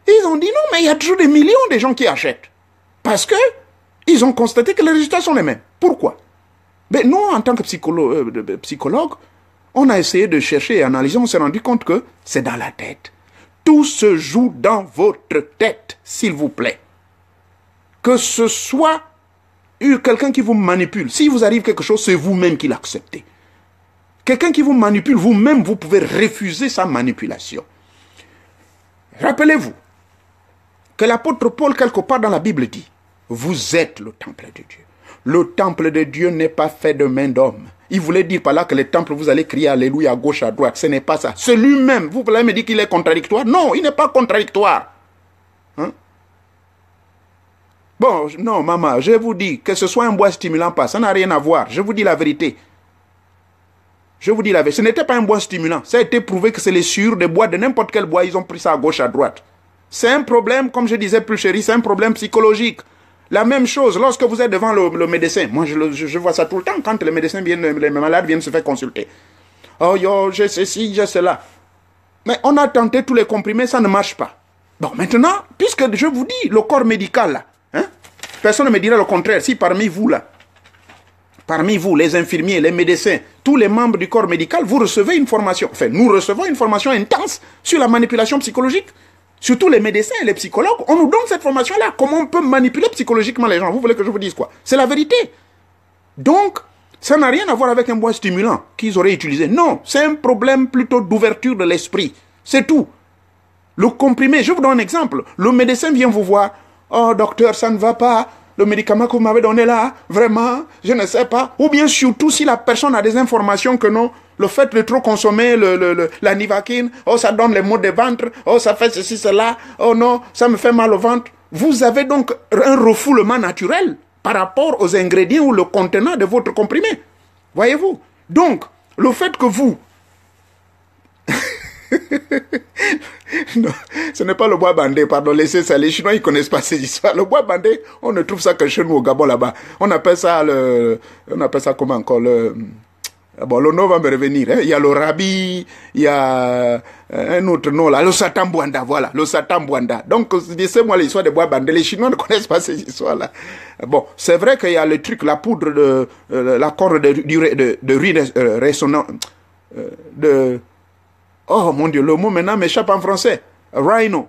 ils ont dit non, mais il y a toujours des millions de gens qui achètent. Parce que ils ont constaté que les résultats sont les mêmes. Pourquoi? Ben, nous, en tant que psychologue, on a essayé de chercher et analyser, on s'est rendu compte que c'est dans la tête. Tout se joue dans votre tête, s'il vous plaît. Que ce soit quelqu'un qui vous manipule. Si vous arrive quelque chose, c'est vous-même qui l'acceptez. Quelqu'un qui vous manipule, vous-même, vous pouvez refuser sa manipulation. Rappelez-vous que l'apôtre Paul, quelque part dans la Bible, dit « Vous êtes le temple de Dieu. Le temple de Dieu n'est pas fait de main d'homme. » Il voulait dire par là que les temples, vous allez crier Alléluia à gauche, à droite. Ce n'est pas ça. C'est lui-même. Vous voulez me dire qu'il est contradictoire? Non, il n'est pas contradictoire. Hein? Bon, non, maman, je vous dis, que ce soit un bois stimulant pas, ça n'a rien à voir. Je vous dis la vérité. Je vous dis la vérité. Ce n'était pas un bois stimulant. Ça a été prouvé que c'est les sciures des bois, de n'importe quel bois, ils ont pris ça à gauche, à droite. C'est un problème, comme je disais plus chéri, c'est un problème psychologique. La même chose, lorsque vous êtes devant le médecin, moi je vois ça tout le temps, quand les médecins viennent, les malades viennent se faire consulter. Oh yo, j'ai ceci, j'ai cela. Mais on a tenté tous les comprimés, ça ne marche pas. Bon, maintenant, puisque je vous dis, le corps médical là, hein, personne ne me dira le contraire, si parmi vous là, parmi vous, les infirmiers, les médecins, tous les membres du corps médical, vous recevez une formation, enfin nous recevons une formation intense sur la manipulation psychologique. Surtout les médecins et les psychologues, on nous donne cette formation-là. Comment on peut manipuler psychologiquement les gens? Vous voulez que je vous dise quoi? C'est la vérité. Donc, ça n'a rien à voir avec un bois stimulant qu'ils auraient utilisé. Non, c'est un problème plutôt d'ouverture de l'esprit. C'est tout. Le comprimé, je vous donne un exemple. Le médecin vient vous voir. Oh, docteur, ça ne va pas. Le médicament que vous m'avez donné là, vraiment, je ne sais pas. Ou bien surtout si la personne a des informations que non, le fait de trop consommer la nivaquine, oh ça donne les maux de ventre, oh ça fait ceci, cela, oh non, ça me fait mal au ventre. Vous avez donc un refoulement naturel par rapport aux ingrédients ou le contenant de votre comprimé. Voyez-vous? Donc, le fait que vous... Non, ce n'est pas le bois bandé, pardon, laissez ça. Les Chinois, ils ne connaissent pas ces histoires. Le bois bandé, on ne trouve ça que chez nous au Gabon là-bas. On appelle ça comment encore bon, le nom va me revenir. Hein. Il y a le rabi, il y a un autre nom là, le satan bwanda, voilà, le satan bwanda. Donc, laissez-moi l'histoire des bois bandés. Les Chinois ne connaissent pas ces histoires-là. Bon, c'est vrai qu'il y a le truc, la poudre de la corde de riz résonnant, oh mon Dieu, le mot maintenant m'échappe en français. Rhino.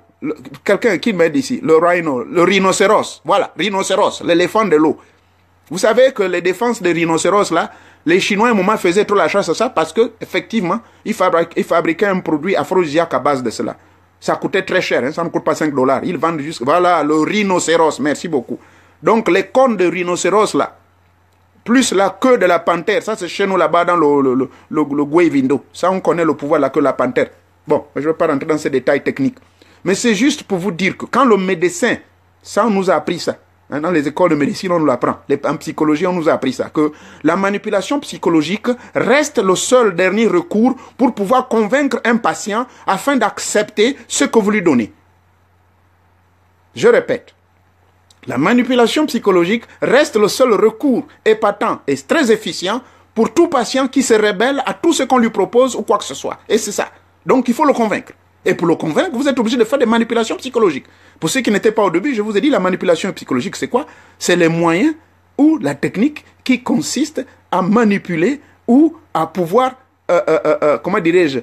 Quelqu'un qui m'aide ici. Le rhino. Le rhinocéros. Voilà, rhinocéros, l'éléphant de l'eau. Vous savez que les défenses des rhinocéros là, les Chinois à un moment faisaient trop la chasse à ça parce que effectivement, ils fabriquaient un produit aphrodisiaque à base de cela. Ça coûtait très cher, hein, ça ne coûte pas $5. Ils vendent juste, voilà, le rhinocéros, merci beaucoup. Donc les cornes de rhinocéros là, plus la queue de la panthère, ça c'est chez nous là-bas dans le Guevindo. Ça on connaît le pouvoir de la queue de la panthère. Bon, je ne vais pas rentrer dans ces détails techniques. Mais c'est juste pour vous dire que quand le médecin, ça on nous a appris ça. Hein, dans les écoles de médecine on nous l'apprend. En psychologie on nous a appris ça. Que la manipulation psychologique reste le seul dernier recours pour pouvoir convaincre un patient afin d'accepter ce que vous lui donnez. Je répète. La manipulation psychologique reste le seul recours épatant et très efficient pour tout patient qui se rebelle à tout ce qu'on lui propose ou quoi que ce soit. Et c'est ça. Donc il faut le convaincre. Et pour le convaincre, vous êtes obligé de faire des manipulations psychologiques. Pour ceux qui n'étaient pas au début, je vous ai dit, la manipulation psychologique, c'est quoi? C'est les moyens ou la technique qui consiste à manipuler ou à pouvoir, comment dirais-je,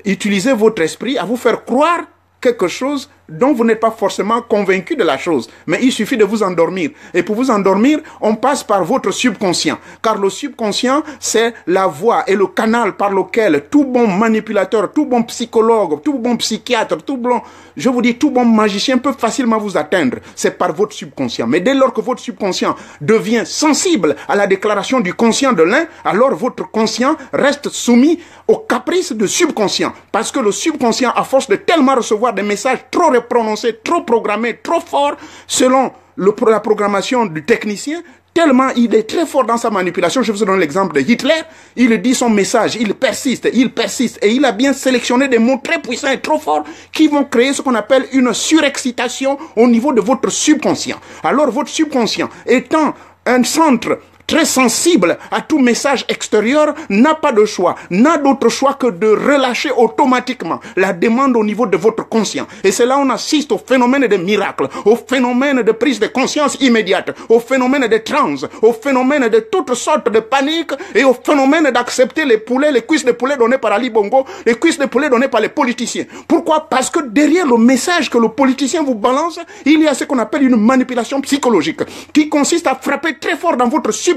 utiliser votre esprit, à vous faire croire quelque chose dont vous n'êtes pas forcément convaincu de la chose. Mais il suffit de vous endormir. Et pour vous endormir, on passe par votre subconscient. Car le subconscient, c'est la voie et le canal par lequel tout bon manipulateur, tout bon psychologue, tout bon psychiatre, tout bon, je vous dis, tout bon magicien peut facilement vous atteindre. C'est par votre subconscient. Mais dès lors que votre subconscient devient sensible à la déclaration du conscient de l'un, alors votre conscient reste soumis aux caprices du subconscient. Parce que le subconscient, à force de tellement recevoir des messages trop prononcés, trop programmés, trop forts, selon la programmation du technicien, tellement il est très fort dans sa manipulation. Je vous donne l'exemple de Hitler. Il dit son message, il persiste, et il a bien sélectionné des mots très puissants et trop forts qui vont créer ce qu'on appelle une surexcitation au niveau de votre subconscient. Alors votre subconscient étant un centre très sensible à tout message extérieur, n'a pas de choix, n'a d'autre choix que de relâcher automatiquement la demande au niveau de votre conscient. Et c'est là où on assiste au phénomène des miracles, au phénomène de prise de conscience immédiate, au phénomène de trans, au phénomène de toutes sortes de panique et au phénomène d'accepter les poulets, les cuisses de poulet données par Ali Bongo, les cuisses de poulet données par les politiciens. Pourquoi? Parce que derrière le message que le politicien vous balance, il y a ce qu'on appelle une manipulation psychologique qui consiste à frapper très fort dans votre subconscient.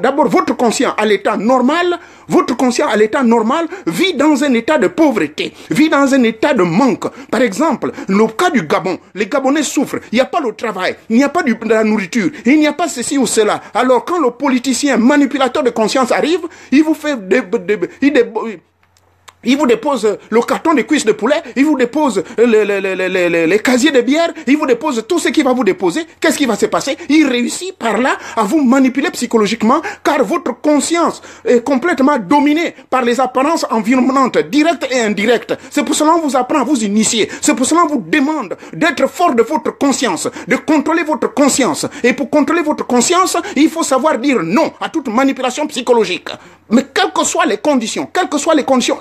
D'abord, votre conscient à l'état normal, vit dans un état de pauvreté, vit dans un état de manque. Par exemple, le cas du Gabon, les Gabonais souffrent, il n'y a pas le travail, il n'y a pas de la nourriture, il n'y a pas ceci ou cela. Alors quand le politicien manipulateur de conscience arrive, il vous fait il vous dépose le carton de cuisses de poulet, il vous dépose les casiers de bière, il vous dépose tout ce qu'il va vous déposer. Qu'est-ce qui va se passer? Il réussit par là à vous manipuler psychologiquement, car votre conscience est complètement dominée par les apparences environnantes, directes et indirectes. C'est pour cela qu'on vous apprend à vous initier. C'est pour cela qu'on vous demande d'être fort de votre conscience, de contrôler votre conscience. Et pour contrôler votre conscience, il faut savoir dire non à toute manipulation psychologique. Mais quelles que soient les conditions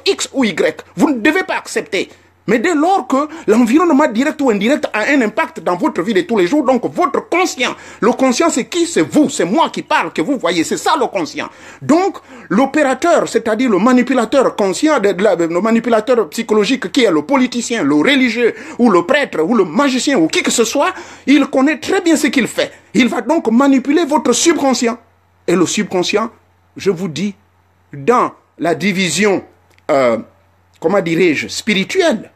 X ou Y, vous ne devez pas accepter. Mais dès lors que l'environnement direct ou indirect a un impact dans votre vie de tous les jours, donc votre conscient, le conscient c'est qui? C'est vous, c'est moi qui parle, que vous voyez, c'est ça le conscient. Donc l'opérateur, c'est-à-dire le manipulateur conscient, le manipulateur psychologique qui est le politicien, le religieux, ou le prêtre, ou le magicien, ou qui que ce soit, il connaît très bien ce qu'il fait. Il va donc manipuler votre subconscient. Et le subconscient, je vous dis, dans la division, spirituelle,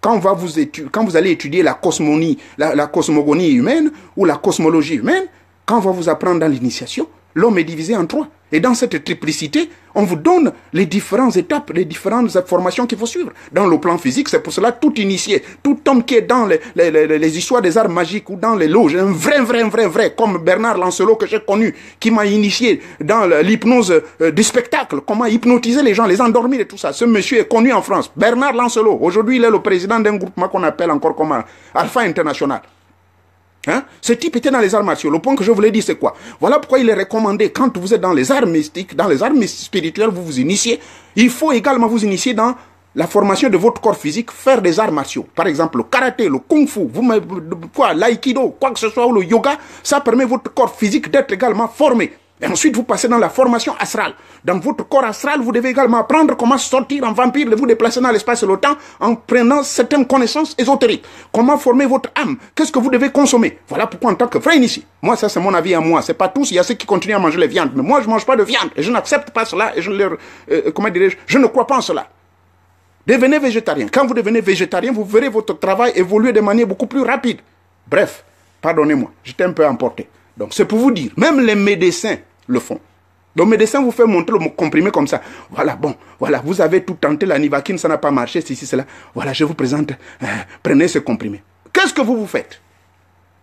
quand vous allez étudier la cosmogonie humaine ou la cosmologie humaine, quand on va vous apprendre dans l'initiation, l'homme est divisé en trois. Et dans cette triplicité, on vous donne les différentes étapes, les différentes formations qu'il faut suivre. Dans le plan physique, c'est pour cela tout initié, tout homme qui est dans les histoires des arts magiques ou dans les loges, un vrai, comme Bernard Lancelot que j'ai connu, qui m'a initié dans l'hypnose du spectacle, comment hypnotiser les gens, les endormir et tout ça. Ce monsieur est connu en France, Bernard Lancelot. Aujourd'hui, il est le président d'un groupement qu'on appelle encore comme Alpha International. Ce type était dans les arts martiaux. Le point que je voulais dire, c'est quoi? Voilà pourquoi il est recommandé, quand vous êtes dans les arts mystiques, dans les arts spirituels, vous vous initiez. Il faut également vous initier dans la formation de votre corps physique, faire des arts martiaux. Par exemple, le karaté, le kung-fu, l'aïkido, quoi que ce soit, ou le yoga, ça permet votre corps physique d'être également formé. Et ensuite, vous passez dans la formation astrale. Dans votre corps astral, vous devez également apprendre comment sortir en vampire, de vous déplacer dans l'espace et le temps en prenant certaines connaissances ésotériques. Comment former votre âme. Qu'est-ce que vous devez consommer. Voilà pourquoi en tant que vrai initié, moi ça c'est mon avis à moi, c'est pas tous, il y a ceux qui continuent à manger les viandes. Mais moi je ne mange pas de viande et je n'accepte pas cela et je ne crois pas en cela. Devenez végétarien. Quand vous devenez végétarien, vous verrez votre travail évoluer de manière beaucoup plus rapide. Bref, pardonnez-moi, j'étais un peu emporté. Donc c'est pour vous dire, même les médecins le font. Le médecin vous fait montrer le comprimé comme ça. Voilà, vous avez tout tenté, la Nivaquine, ça n'a pas marché, cela. Voilà, je vous présente, prenez ce comprimé. Qu'est-ce que vous faites?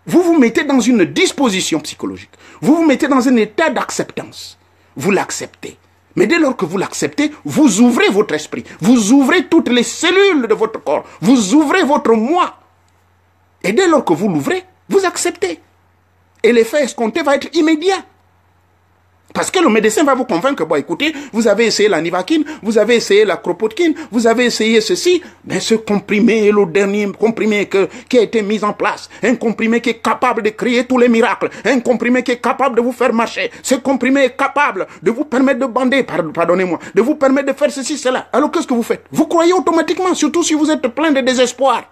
Vous vous mettez dans une disposition psychologique. Vous vous mettez dans un état d'acceptance. Vous l'acceptez. Mais dès lors que vous l'acceptez, vous ouvrez votre esprit. Vous ouvrez toutes les cellules de votre corps. Vous ouvrez votre moi. Et dès lors que vous l'ouvrez, vous acceptez. Et l'effet escompté va être immédiat. Parce que le médecin va vous convaincre que, bon, écoutez, vous avez essayé la nivaquine, vous avez essayé la kropotkin, vous avez essayé ceci, mais ce comprimé est le dernier comprimé qui a été mis en place. Un comprimé qui est capable de créer tous les miracles. Un comprimé qui est capable de vous faire marcher. Ce comprimé est capable de vous permettre de bander, pardonnez-moi, de vous permettre de faire ceci, cela. Alors qu'est-ce que vous faites? Vous croyez automatiquement, surtout si vous êtes plein de désespoir.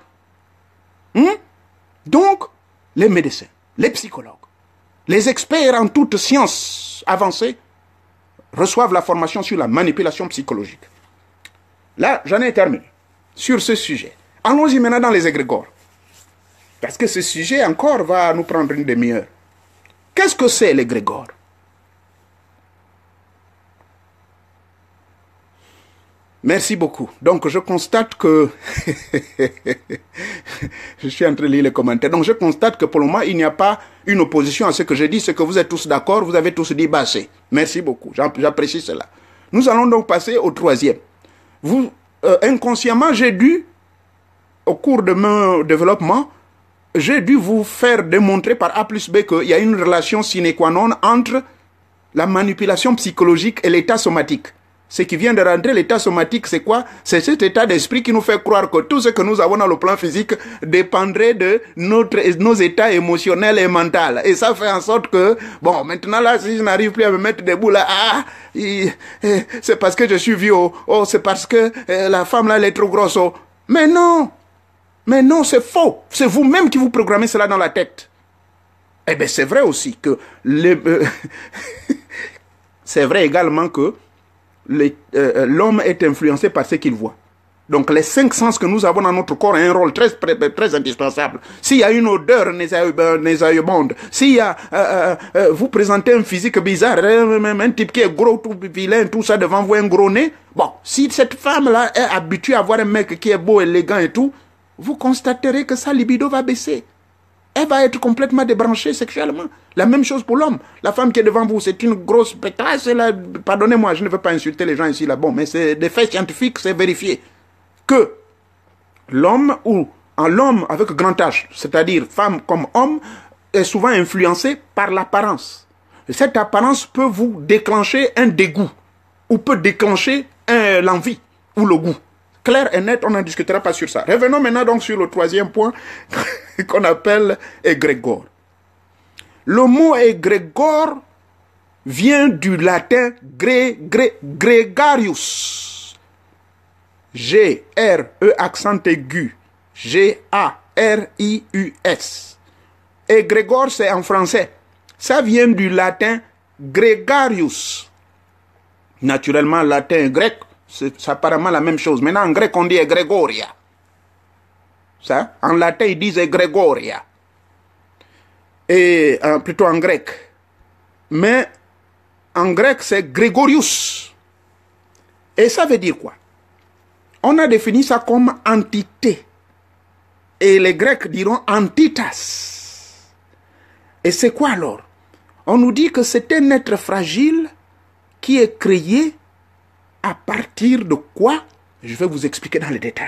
Donc, les médecins, les psychologues, les experts en toutes sciences avancées reçoivent la formation sur la manipulation psychologique. Là, j'en ai terminé sur ce sujet. Allons-y maintenant dans les égrégores. Parce que ce sujet encore va nous prendre une demi-heure. Qu'est-ce que c'est l'égrégore? Merci beaucoup. Donc, je constate que... je suis en train de lire les commentaires. Donc, je constate que pour le moment, il n'y a pas une opposition à ce que je dis. C'est que vous êtes tous d'accord. Vous avez tous dit bassé. Merci beaucoup. J'apprécie cela. Nous allons donc passer au troisième. Vous, inconsciemment, j'ai dû, au cours de mon développement, j'ai dû vous faire démontrer par A plus B qu'il y a une relation sine qua non entre la manipulation psychologique et l'état somatique. Ce qui vient de rentrer, l'état somatique, c'est quoi? C'est cet état d'esprit qui nous fait croire que tout ce que nous avons dans le plan physique dépendrait de nos états émotionnels et mentaux. Et ça fait en sorte que, bon, maintenant là, si je n'arrive plus à me mettre debout là, c'est parce que je suis vieux, oh, c'est parce que la femme là, elle est trop grosse, oh. Mais non, c'est faux. C'est vous-même qui vous programmez cela dans la tête. Eh bien, c'est vrai aussi que c'est vrai également que l'homme est influencé par ce qu'il voit. Donc les 5 sens que nous avons dans notre corps ont un rôle très indispensable. S'il y a une odeur nauséabonde, s'il y a vous présentez un physique bizarre, un type qui est gros, tout vilain, tout ça devant vous, un gros nez, bon, si cette femme-là est habituée à voir un mec qui est beau, élégant et tout, vous constaterez que sa libido va baisser. Elle va être complètement débranchée sexuellement. La même chose pour l'homme. La femme qui est devant vous, c'est une grosse pétasse. Pardonnez-moi, je ne veux pas insulter les gens ici, là. Bon, mais c'est des faits scientifiques, c'est vérifié. Que l'homme ou l'homme avec grand H, c'est-à-dire femme comme homme, est souvent influencé par l'apparence. Cette apparence peut vous déclencher un dégoût ou peut déclencher l'envie ou le goût. Clair et net, on n'en discutera pas sur ça. Revenons maintenant donc sur le troisième point qu'on appelle égrégore. Le mot égrégore vient du latin gregarius. G-R-E accent aigu. G-A-R-I-U-S. Égrégore, c'est en français. Ça vient du latin gregarius. Naturellement, latin et grec, c'est apparemment la même chose. Maintenant, en grec, on dit egregoria. Ça, en latin, ils disent egregoria. Et plutôt en grec. Mais en grec, c'est Gregorius. Et ça veut dire quoi? On a défini ça comme entité. Et les Grecs diront antitas. Et c'est quoi alors? On nous dit que c'est un être fragile qui est créé à partir de quoi? Je vais vous expliquer dans les détails.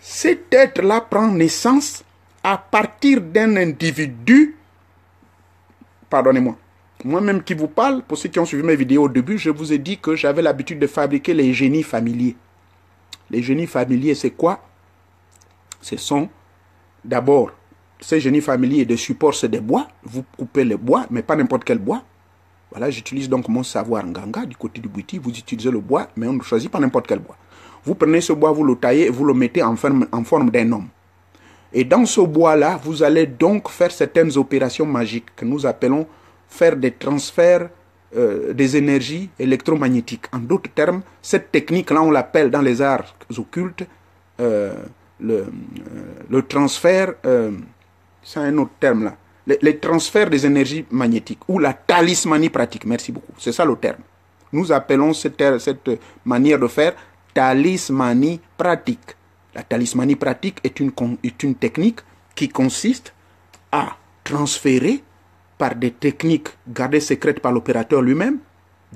Cet être-là prend naissance à partir d'un individu. Pardonnez-moi. Moi-même qui vous parle, pour ceux qui ont suivi mes vidéos au début, je vous ai dit que j'avais l'habitude de fabriquer les génies familiers. Les génies familiers, c'est quoi? Ce sont d'abord, ces génies familiers de support, c'est des bois. Vous coupez les bois, mais pas n'importe quel bois. Voilà, j'utilise donc mon savoir nganga du côté du Bouti. Vous utilisez le bois, mais on ne choisit pas n'importe quel bois. Vous prenez ce bois, vous le taillez et vous le mettez en forme d'un homme. Et dans ce bois-là, vous allez donc faire certaines opérations magiques que nous appelons faire des transferts des énergies électromagnétiques. En d'autres termes, cette technique-là, on l'appelle dans les arts occultes le transfert, c'est un autre terme là, les transferts des énergies magnétiques ou la talismanie pratique. Merci beaucoup. C'est ça le terme. Nous appelons cette manière de faire talismanie pratique. La talismanie pratique est une technique qui consiste à transférer par des techniques gardées secrètes par l'opérateur lui-même.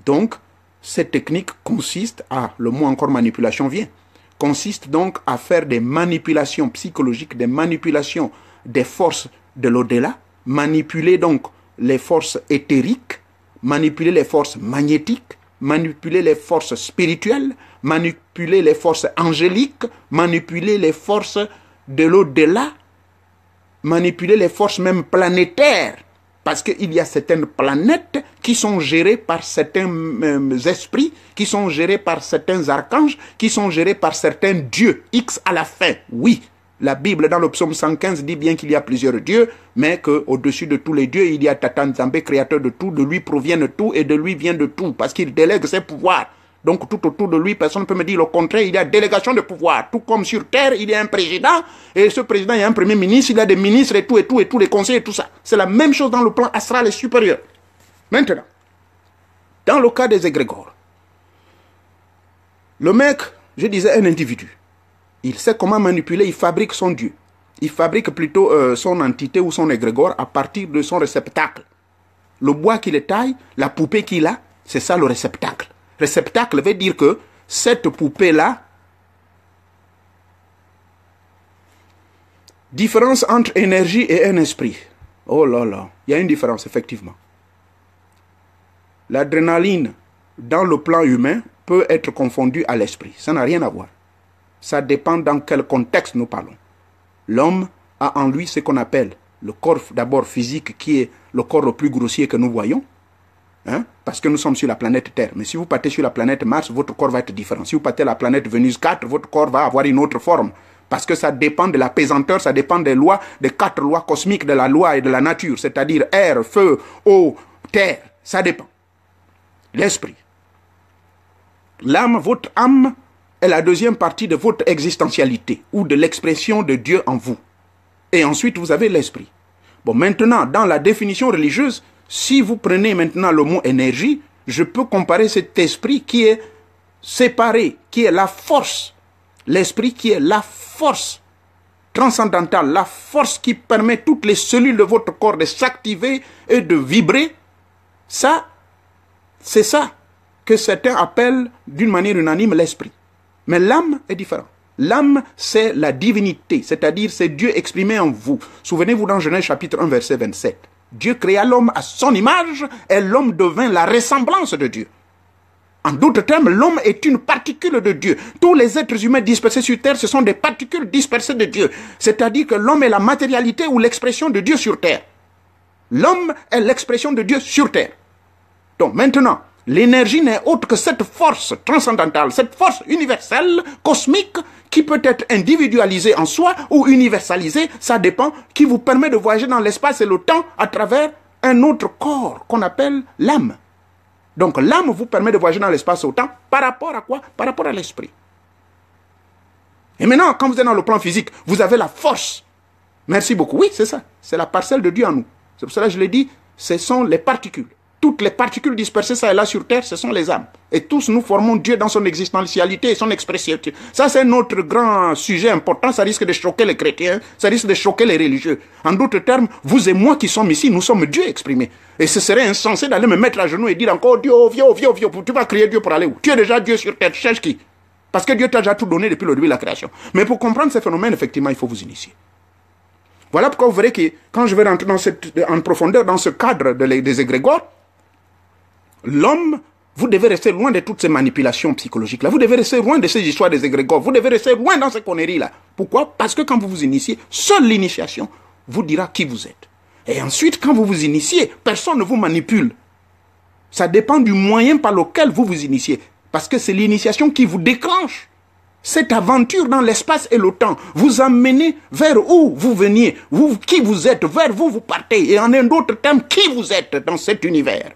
Donc, cette technique consiste à, le mot encore manipulation vient, consiste donc à faire des manipulations psychologiques, des manipulations des forces de l'au-delà, manipuler donc les forces éthériques manipuler les forces magnétiques, manipuler les forces spirituelles, manipuler les forces angéliques, manipuler les forces de l'au-delà, manipuler les forces même planétaires. Parce qu'il y a certaines planètes qui sont gérées par certains esprits, qui sont gérées par certains archanges, qui sont gérées par certains dieux, X à la fin, oui. La Bible, dans le psaume 115, dit bien qu'il y a plusieurs dieux, mais qu'au-dessus de tous les dieux, il y a Tatan Zambé, créateur de tout, de lui proviennent tout et de lui vient de tout, parce qu'il délègue ses pouvoirs. Donc tout autour de lui, personne ne peut me dire le contraire, il y a délégation de pouvoir. Tout comme sur Terre, il y a un président, et ce président, il y a un premier ministre, il y a des ministres et tout, les conseils et tout ça. C'est la même chose dans le plan astral et supérieur. Maintenant, dans le cas des égrégores, le mec, je disais un individu, il sait comment manipuler, il fabrique son Dieu. Il fabrique plutôt son entité ou son égrégore à partir de son réceptacle. Le bois qu'il taille, la poupée qu'il a, c'est ça le réceptacle. Réceptacle veut dire que cette poupée-là, différence entre énergie et un esprit. Oh là là, il y a une différence effectivement. L'adrénaline dans le plan humain peut être confondue à l'esprit. Ça n'a rien à voir. Ça dépend dans quel contexte nous parlons. L'homme a en lui ce qu'on appelle le corps d'abord physique qui est le corps le plus grossier que nous voyons. Hein? Parce que nous sommes sur la planète Terre. Mais si vous partez sur la planète Mars, votre corps va être différent. Si vous partez sur la planète Vénus 4, votre corps va avoir une autre forme. Parce que ça dépend de la pesanteur, ça dépend des lois, des 4 lois cosmiques de la loi et de la nature. C'est-à-dire air, feu, eau, terre. Ça dépend. L'esprit. L'âme, votre âme, est la deuxième partie de votre existentialité ou de l'expression de Dieu en vous. Et ensuite, vous avez l'esprit. Bon, maintenant, dans la définition religieuse, si vous prenez maintenant le mot énergie, je peux comparer cet esprit qui est séparé, qui est la force. L'esprit qui est la force transcendantale, la force qui permet toutes les cellules de votre corps de s'activer et de vibrer. Ça, c'est ça que certains appellent d'une manière unanime l'esprit. Mais l'âme est différente. L'âme, c'est la divinité, c'est-à-dire c'est Dieu exprimé en vous. Souvenez-vous dans Genèse chapitre 1, verset 27. Dieu créa l'homme à son image et l'homme devint la ressemblance de Dieu. En d'autres termes, l'homme est une particule de Dieu. Tous les êtres humains dispersés sur terre, ce sont des particules dispersées de Dieu. C'est-à-dire que l'homme est la matérialité ou l'expression de Dieu sur terre. L'homme est l'expression de Dieu sur terre. Donc maintenant, l'énergie n'est autre que cette force transcendantale, cette force universelle, cosmique, qui peut être individualisée en soi ou universalisée, ça dépend, qui vous permet de voyager dans l'espace et le temps à travers un autre corps qu'on appelle l'âme. Donc l'âme vous permet de voyager dans l'espace et le temps par rapport à quoi? Par rapport à l'esprit. Et maintenant, quand vous êtes dans le plan physique, vous avez la force. Merci beaucoup. Oui, c'est ça. C'est la parcelle de Dieu en nous. C'est pour cela que je l'ai dit, ce sont les particules. Toutes les particules dispersées ça et là sur Terre, ce sont les âmes. Et tous nous formons Dieu dans son existentialité et son expression. Ça, c'est notre grand sujet important. Ça risque de choquer les chrétiens, ça risque de choquer les religieux. En d'autres termes, vous et moi qui sommes ici, nous sommes Dieu exprimé. Et ce serait insensé d'aller me mettre à genoux et dire encore Dieu, viens, viens, viens. Tu vas crier Dieu pour aller où? Tu es déjà Dieu sur Terre, tu cherches qui? Parce que Dieu t'a déjà tout donné depuis le début de la création. Mais pour comprendre ces phénomènes, effectivement, il faut vous initier. Voilà pourquoi vous verrez que quand je vais rentrer en profondeur dans ce cadre des égrégores, l'homme, vous devez rester loin de toutes ces manipulations psychologiques-là. Vous devez rester loin de ces histoires des égrégores. Vous devez rester loin dans ces conneries-là. Pourquoi? Parce que quand vous vous initiez, seule l'initiation vous dira qui vous êtes. Et ensuite, quand vous vous initiez, personne ne vous manipule. Ça dépend du moyen par lequel vous vous initiez. Parce que c'est l'initiation qui vous déclenche. Cette aventure dans l'espace et le temps, vous amenez vers où vous veniez, vous, qui vous êtes, vers où vous partez. Et en un autre terme, qui vous êtes dans cet univers.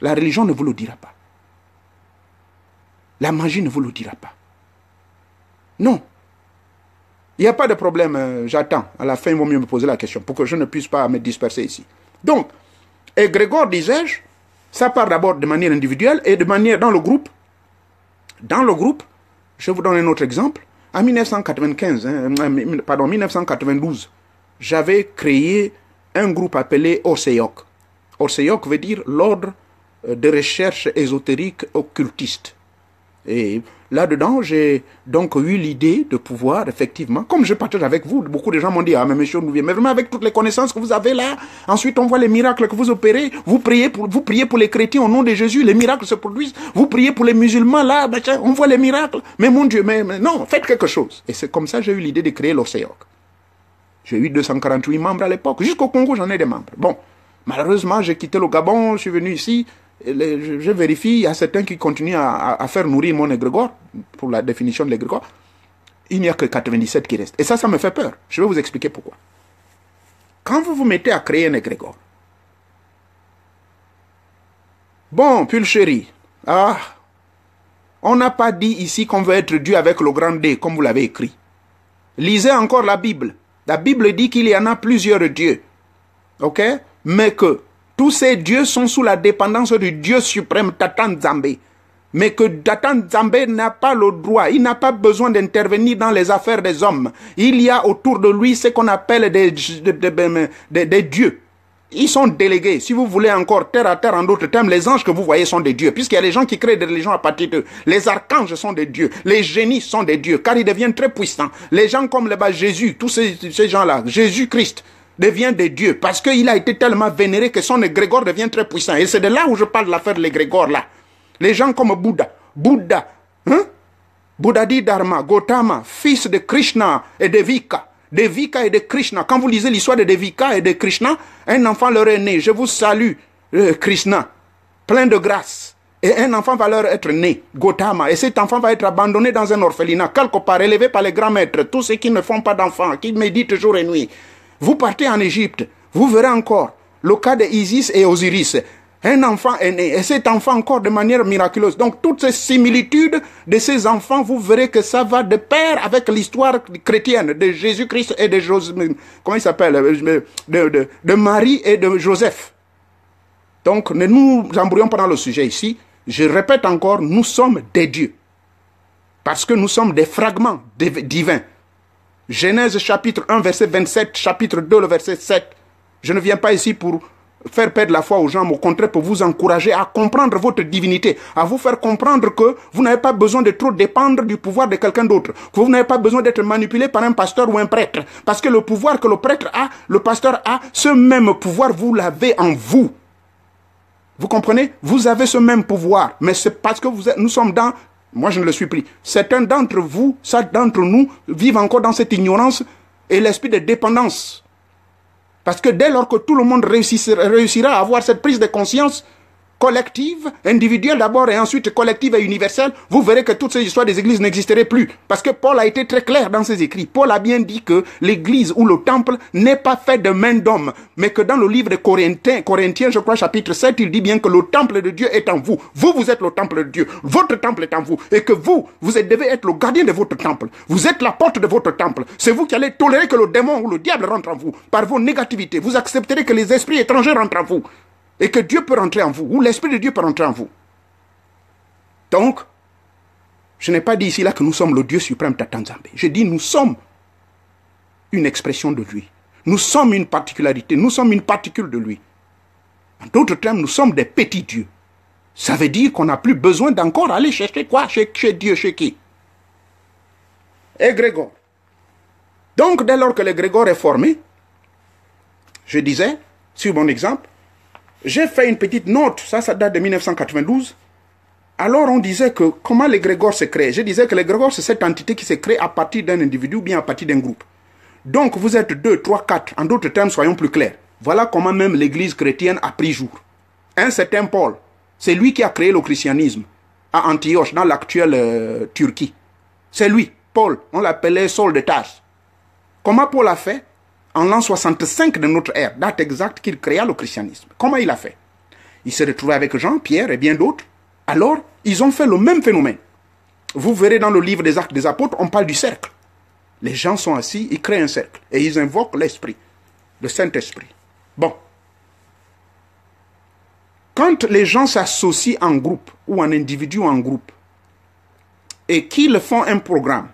La religion ne vous le dira pas. La magie ne vous le dira pas. Non. Il n'y a pas de problème, j'attends. À la fin, il vaut mieux me poser la question pour que je ne puisse pas me disperser ici. Donc, égrégore, disais-je, ça part d'abord de manière individuelle et de manière dans le groupe. Dans le groupe, je vous donne un autre exemple. En 1992, j'avais créé un groupe appelé Orseok. Orseok veut dire l'ordre de recherche ésotérique occultiste. Et là-dedans, j'ai donc eu l'idée de pouvoir, effectivement, comme je partage avec vous, beaucoup de gens m'ont dit, ah mais monsieur Nouvier, mais vraiment avec toutes les connaissances que vous avez là, ensuite on voit les miracles que vous opérez, vous priez pour les chrétiens au nom de Jésus, les miracles se produisent, vous priez pour les musulmans là, on voit les miracles, mais mon Dieu, mais non, faites quelque chose. Et c'est comme ça que j'ai eu l'idée de créer l'OCEOC. J'ai eu 248 membres à l'époque, jusqu'au Congo j'en ai des membres. Bon, malheureusement j'ai quitté le Gabon, je suis venu ici, je vérifie, il y a certains qui continuent à faire nourrir mon égrégore, pour la définition de l'égrégore. Il n'y a que 97 qui restent. Et ça me fait peur. Je vais vous expliquer pourquoi. Quand vous vous mettez à créer un égrégore, bon, Pulchérie, on n'a pas dit ici qu'on veut être Dieu avec le grand D, comme vous l'avez écrit. Lisez encore la Bible. La Bible dit qu'il y en a plusieurs dieux. Ok? Mais que tous ces dieux sont sous la dépendance du Dieu suprême, Tata Nzambe. Mais que Tata Nzambe n'a pas le droit, il n'a pas besoin d'intervenir dans les affaires des hommes. Il y a autour de lui ce qu'on appelle des dieux. Ils sont délégués. Si vous voulez encore terre à terre en d'autres termes, les anges que vous voyez sont des dieux. Puisqu'il y a des gens qui créent des religions à partir d'eux. Les archanges sont des dieux. Les génies sont des dieux. Car ils deviennent très puissants. Les gens comme Jésus, tous ces gens-là, Jésus-Christ, devient des dieux parce qu'il a été tellement vénéré que son égrégore devient très puissant. Et c'est de là où je parle de l'affaire de l'égrégore là. Les gens comme Bouddha, Bouddhadi Dharma, Gautama, fils de Krishna et de Vika. De Vika et de Krishna. Quand vous lisez l'histoire de Devika et de Krishna, un enfant leur est né. Je vous salue, Krishna, plein de grâce. Et un enfant va leur être né, Gautama. Et cet enfant va être abandonné dans un orphelinat, quelque part, élevé par les grands maîtres. Tous ceux qui ne font pas d'enfants, qui méditent jour et nuit. Vous partez en Égypte, vous verrez encore le cas d'Isis et Osiris. Un enfant est né, et cet enfant encore de manière miraculeuse. Donc toutes ces similitudes de ces enfants, vous verrez que ça va de pair avec l'histoire chrétienne de Jésus-Christ et de comment il s'appelle, de Marie et de Joseph. Donc ne nous embrouillons pas dans le sujet ici. Je répète encore, nous sommes des dieux. Parce que nous sommes des fragments divins. Genèse chapitre 1, verset 27, chapitre 2, le verset 7. Je ne viens pas ici pour faire perdre la foi aux gens, mais au contraire pour vous encourager à comprendre votre divinité, à vous faire comprendre que vous n'avez pas besoin de trop dépendre du pouvoir de quelqu'un d'autre, que vous n'avez pas besoin d'être manipulé par un pasteur ou un prêtre, parce que le pouvoir que le prêtre a, le pasteur a, ce même pouvoir, vous l'avez en vous. Vous comprenez? Vous avez ce même pouvoir, mais c'est parce que nous sommes dans... Moi, je ne le suis plus. Certains d'entre vous, d'entre nous, vivent encore dans cette ignorance et l'esprit de dépendance. Parce que dès lors que tout le monde réussira à avoir cette prise de conscience collective, individuelle d'abord et ensuite collective et universelle, vous verrez que toutes ces histoires des églises n'existeraient plus. Parce que Paul a été très clair dans ses écrits. Paul a bien dit que l'église ou le temple n'est pas fait de main d'homme, mais que dans le livre de Corinthiens, je crois, chapitre 7, il dit bien que le temple de Dieu est en vous. Vous êtes le temple de Dieu. Votre temple est en vous. Et que vous devez être le gardien de votre temple. Vous êtes la porte de votre temple. C'est vous qui allez tolérer que le démon ou le diable rentre en vous. Par vos négativités, vous accepterez que les esprits étrangers rentrent en vous. Et que Dieu peut rentrer en vous, ou l'Esprit de Dieu peut rentrer en vous. Donc, je n'ai pas dit ici là que nous sommes le Dieu suprême Tata Nzambe. Je dis nous sommes une expression de lui. Nous sommes une particularité, nous sommes une particule de lui. En d'autres termes, nous sommes des petits dieux. Ça veut dire qu'on n'a plus besoin d'encore aller chercher quoi? Chez Dieu, chez qui? Égrégore. Donc, dès lors que l'égrégore est formé, je disais, sur mon exemple, j'ai fait une petite note, ça date de 1992. Alors on disait que comment l'égrégore se crée? Je disais que l'égrégore c'est cette entité qui se crée à partir d'un individu ou bien à partir d'un groupe. Donc vous êtes 2, 3, 4, en d'autres termes soyons plus clairs. Voilà comment même l'église chrétienne a pris jour. Un certain Paul, c'est lui qui a créé le christianisme à Antioche, dans l'actuelle Turquie. C'est lui, Paul, on l'appelait Saul de Tarse. Comment Paul a fait? En l'an 65 de notre ère, date exacte qu'il créa le christianisme. Comment il a fait? Il s'est retrouvé avec Jean, Pierre et bien d'autres. Alors, ils ont fait le même phénomène. Vous verrez dans le livre des Actes des Apôtres, on parle du cercle. Les gens sont assis, ils créent un cercle. Et ils invoquent l'Esprit, le Saint-Esprit. Bon. Quand les gens s'associent en groupe, ou en individu ou en groupe, et qu'ils font un programme,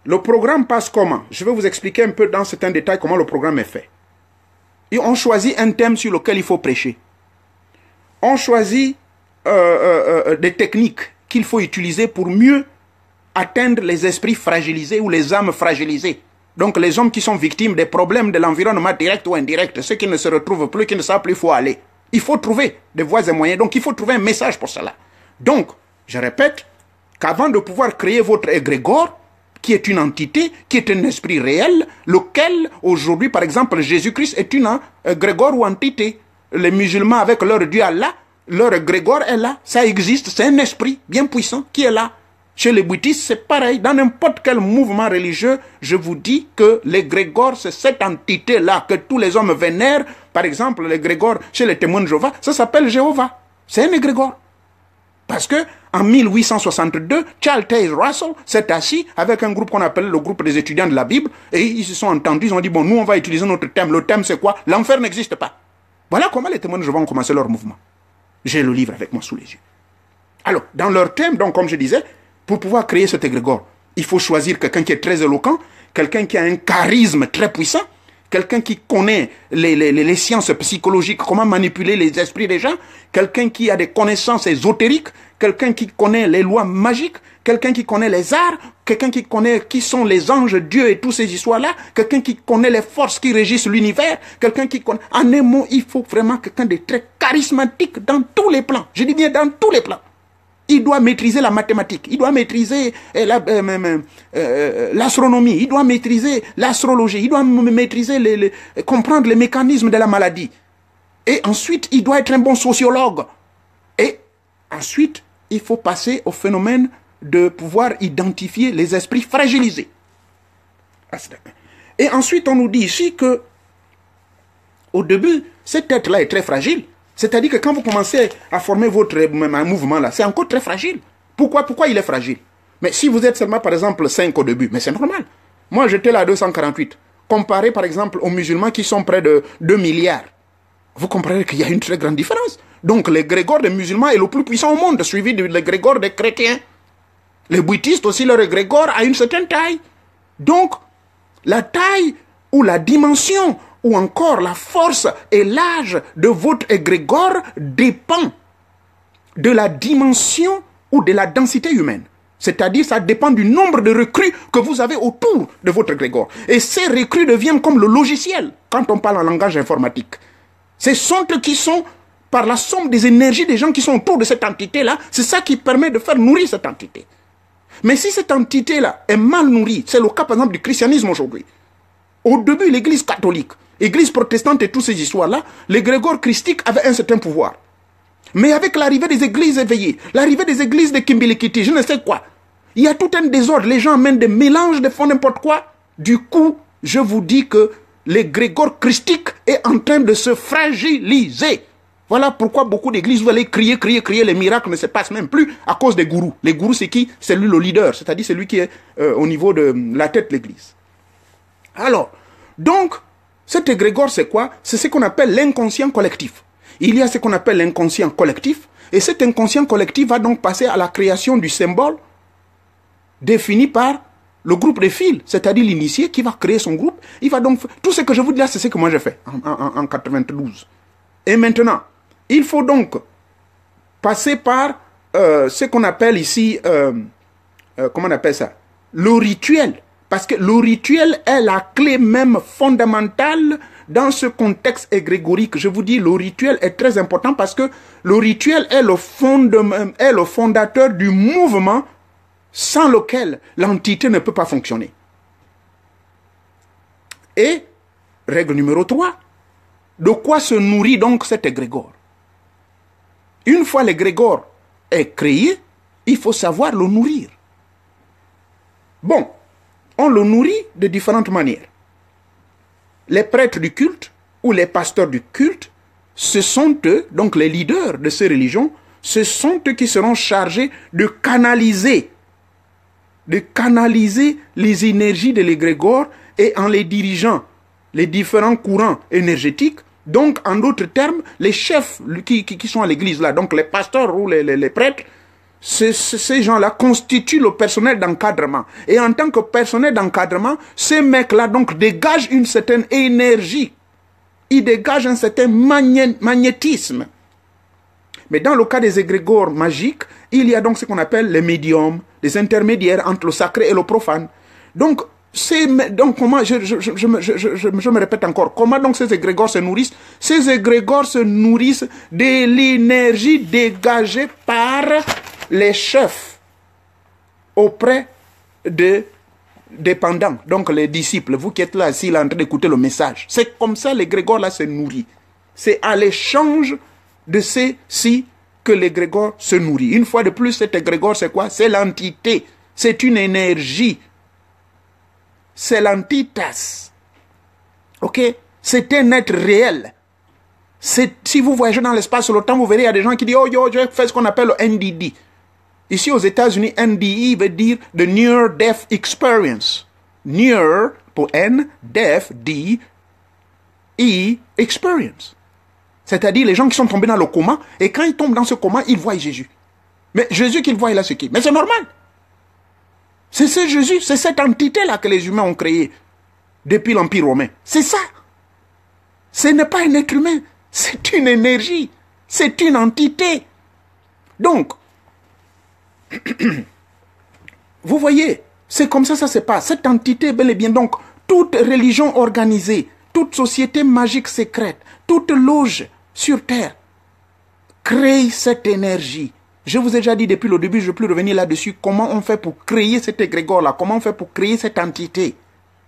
le programme passe comment? Je vais vous expliquer un peu dans certains détails comment le programme est fait. Et on choisit un thème sur lequel il faut prêcher. On choisit des techniques qu'il faut utiliser pour mieux atteindre les esprits fragilisés ou les âmes fragilisées. Donc les hommes qui sont victimes des problèmes de l'environnement direct ou indirect, ceux qui ne se retrouvent plus, qui ne savent plus où il faut aller. Il faut trouver des voies et moyens, donc il faut trouver un message pour cela. Donc, je répète, qu'avant de pouvoir créer votre égrégore, qui est une entité, qui est un esprit réel, lequel, aujourd'hui, par exemple, Jésus-Christ est une égrégore ou entité. Les musulmans, avec leur Dieu Allah, leur égrégore est là, ça existe, c'est un esprit bien puissant qui est là. Chez les bouddhistes, c'est pareil. Dans n'importe quel mouvement religieux, je vous dis que l'égrégore, c'est cette entité-là que tous les hommes vénèrent. Par exemple, l'égrégore chez les témoins de Jéhovah, ça s'appelle Jéhovah. C'est un égrégore. Parce que en 1862, Charles Taze Russell s'est assis avec un groupe qu'on appelle le groupe des étudiants de la Bible et ils se sont entendus, ils ont dit, bon, nous on va utiliser notre thème. Le thème c'est quoi? L'enfer n'existe pas. Voilà comment les témoins de Jéhovah ont commencé leur mouvement. J'ai le livre avec moi sous les yeux. Alors, dans leur thème, donc comme je disais, pour pouvoir créer cet égrégore, il faut choisir quelqu'un qui est très éloquent, quelqu'un qui a un charisme très puissant, quelqu'un qui connaît les sciences psychologiques, comment manipuler les esprits des gens, quelqu'un qui a des connaissances ésotériques, quelqu'un qui connaît les lois magiques, quelqu'un qui connaît les arts, quelqu'un qui connaît qui sont les anges, Dieu et toutes ces histoires-là, quelqu'un qui connaît les forces qui régissent l'univers, quelqu'un qui connaît... En un mot, il faut vraiment quelqu'un de très charismatique dans tous les plans. Je dis bien dans tous les plans. Il doit maîtriser la mathématique, il doit maîtriser l'astronomie, il doit maîtriser l'astrologie, il doit maîtriser, comprendre les mécanismes de la maladie. Et ensuite, il doit être un bon sociologue. Et ensuite, il faut passer au phénomène de pouvoir identifier les esprits fragilisés. Et ensuite, on nous dit ici que, au début, cet être-là est très fragile. C'est-à-dire que quand vous commencez à former votre mouvement là, c'est encore très fragile. Pourquoi il est fragile? Mais si vous êtes seulement par exemple 5 au début, mais c'est normal. Moi j'étais là à 248. Comparé par exemple aux musulmans qui sont près de 2 milliards. Vous comprenez qu'il y a une très grande différence. Donc l'égrégore des musulmans est le plus puissant au monde, suivi de l'égrégore des chrétiens. Les bouddhistes aussi, leur égrégore a une certaine taille. Donc la taille ou la dimension ou encore la force et l'âge de votre égrégore dépend de la dimension ou de la densité humaine. C'est-à-dire, ça dépend du nombre de recrues que vous avez autour de votre égrégore. Et ces recrues deviennent comme le logiciel, quand on parle en langage informatique. Ce sont eux qui sont, par la somme des énergies des gens qui sont autour de cette entité-là, c'est ça qui permet de faire nourrir cette entité. Mais si cette entité-là est mal nourrie, c'est le cas par exemple du christianisme aujourd'hui. Au début, l'église catholique, l'église protestante et toutes ces histoires-là, l'égrégore christique avait un certain pouvoir. Mais avec l'arrivée des églises éveillées, l'arrivée des églises de Kimbilikiti, je ne sais quoi, il y a tout un désordre, les gens amènent des mélanges, font n'importe quoi. Du coup, je vous dis que l'égrégore christique est en train de se fragiliser. Voilà pourquoi beaucoup d'églises, vous allez crier, les miracles ne se passent même plus à cause des gourous. Les gourous, c'est qui? C'est lui le leader, c'est-à-dire c'est lui qui est au niveau de la tête de l'église. Alors, donc, cet égrégore, c'est quoi? C'est ce qu'on appelle l'inconscient collectif. Il y a ce qu'on appelle l'inconscient collectif, et cet inconscient collectif va donc passer à la création du symbole défini par le groupe de fils, c'est-à-dire l'initié qui va créer son groupe. Il va donc... Tout ce que je vous dis là, c'est ce que moi j'ai fait en 92. Et maintenant, il faut donc passer par ce qu'on appelle ici, comment on appelle ça? Le rituel. Parce que le rituel est la clé même fondamentale dans ce contexte égrégorique. Je vous dis, le rituel est très important parce que le rituel est le fondateur du mouvement sans lequel l'entité ne peut pas fonctionner. Et, règle numéro 3, de quoi se nourrit donc cet égrégore? Une fois l'égrégore est créé, il faut savoir le nourrir. Bon, on le nourrit de différentes manières. Les prêtres du culte ou les pasteurs du culte, ce sont eux, donc les leaders de ces religions, ce sont eux qui seront chargés de canaliser les énergies de l'égrégore et en les dirigeant les différents courants énergétiques. Donc, en d'autres termes, les chefs qui sont à l'église là, donc les pasteurs ou les prêtres, ces gens-là constituent le personnel d'encadrement. Et en tant que personnel d'encadrement, ces mecs-là donc dégagent une certaine énergie. Ils dégagent un certain magnétisme. Mais dans le cas des égrégores magiques, il y a donc ce qu'on appelle les médiums, les intermédiaires entre le sacré et le profane. Donc comment, je me répète encore, comment donc ces égrégores se nourrissent? Ces égrégores se nourrissent de l'énergie dégagée par les chefs auprès des dépendants, donc les disciples, vous qui êtes là, assis, là, en train d'écouter le message. C'est comme ça l'égrégore là se nourrit. C'est à l'échange de ceci que l'égrégore se nourrit. Une fois de plus, cet égrégore, c'est quoi? C'est l'entité. C'est une énergie. C'est l'antitas. Ok? C'est un être réel. Si vous voyagez dans l'espace ou le temps, vous verrez, il y a des gens qui disent, oh, yo, je fais ce qu'on appelle le NDD. Ici, aux États-Unis, NDE veut dire The Near Death Experience. Near, pour N, Death, D, E, Experience. C'est-à-dire les gens qui sont tombés dans le coma, et quand ils tombent dans ce coma, ils voient Jésus. Mais Jésus qu'ils voient là, c'est qui? Mais c'est normal. C'est ce Jésus, c'est cette entité-là que les humains ont créée depuis l'Empire romain. C'est ça. Ce n'est pas un être humain, c'est une énergie, c'est une entité. Donc, vous voyez, c'est comme ça se passe. Cette entité, bel et bien, donc, toute religion organisée, toute société magique secrète, toute loge sur terre, crée cette énergie. Je vous ai déjà dit depuis le début, je ne vais plus revenir là-dessus, comment on fait pour créer cet égrégore-là, comment on fait pour créer cette entité.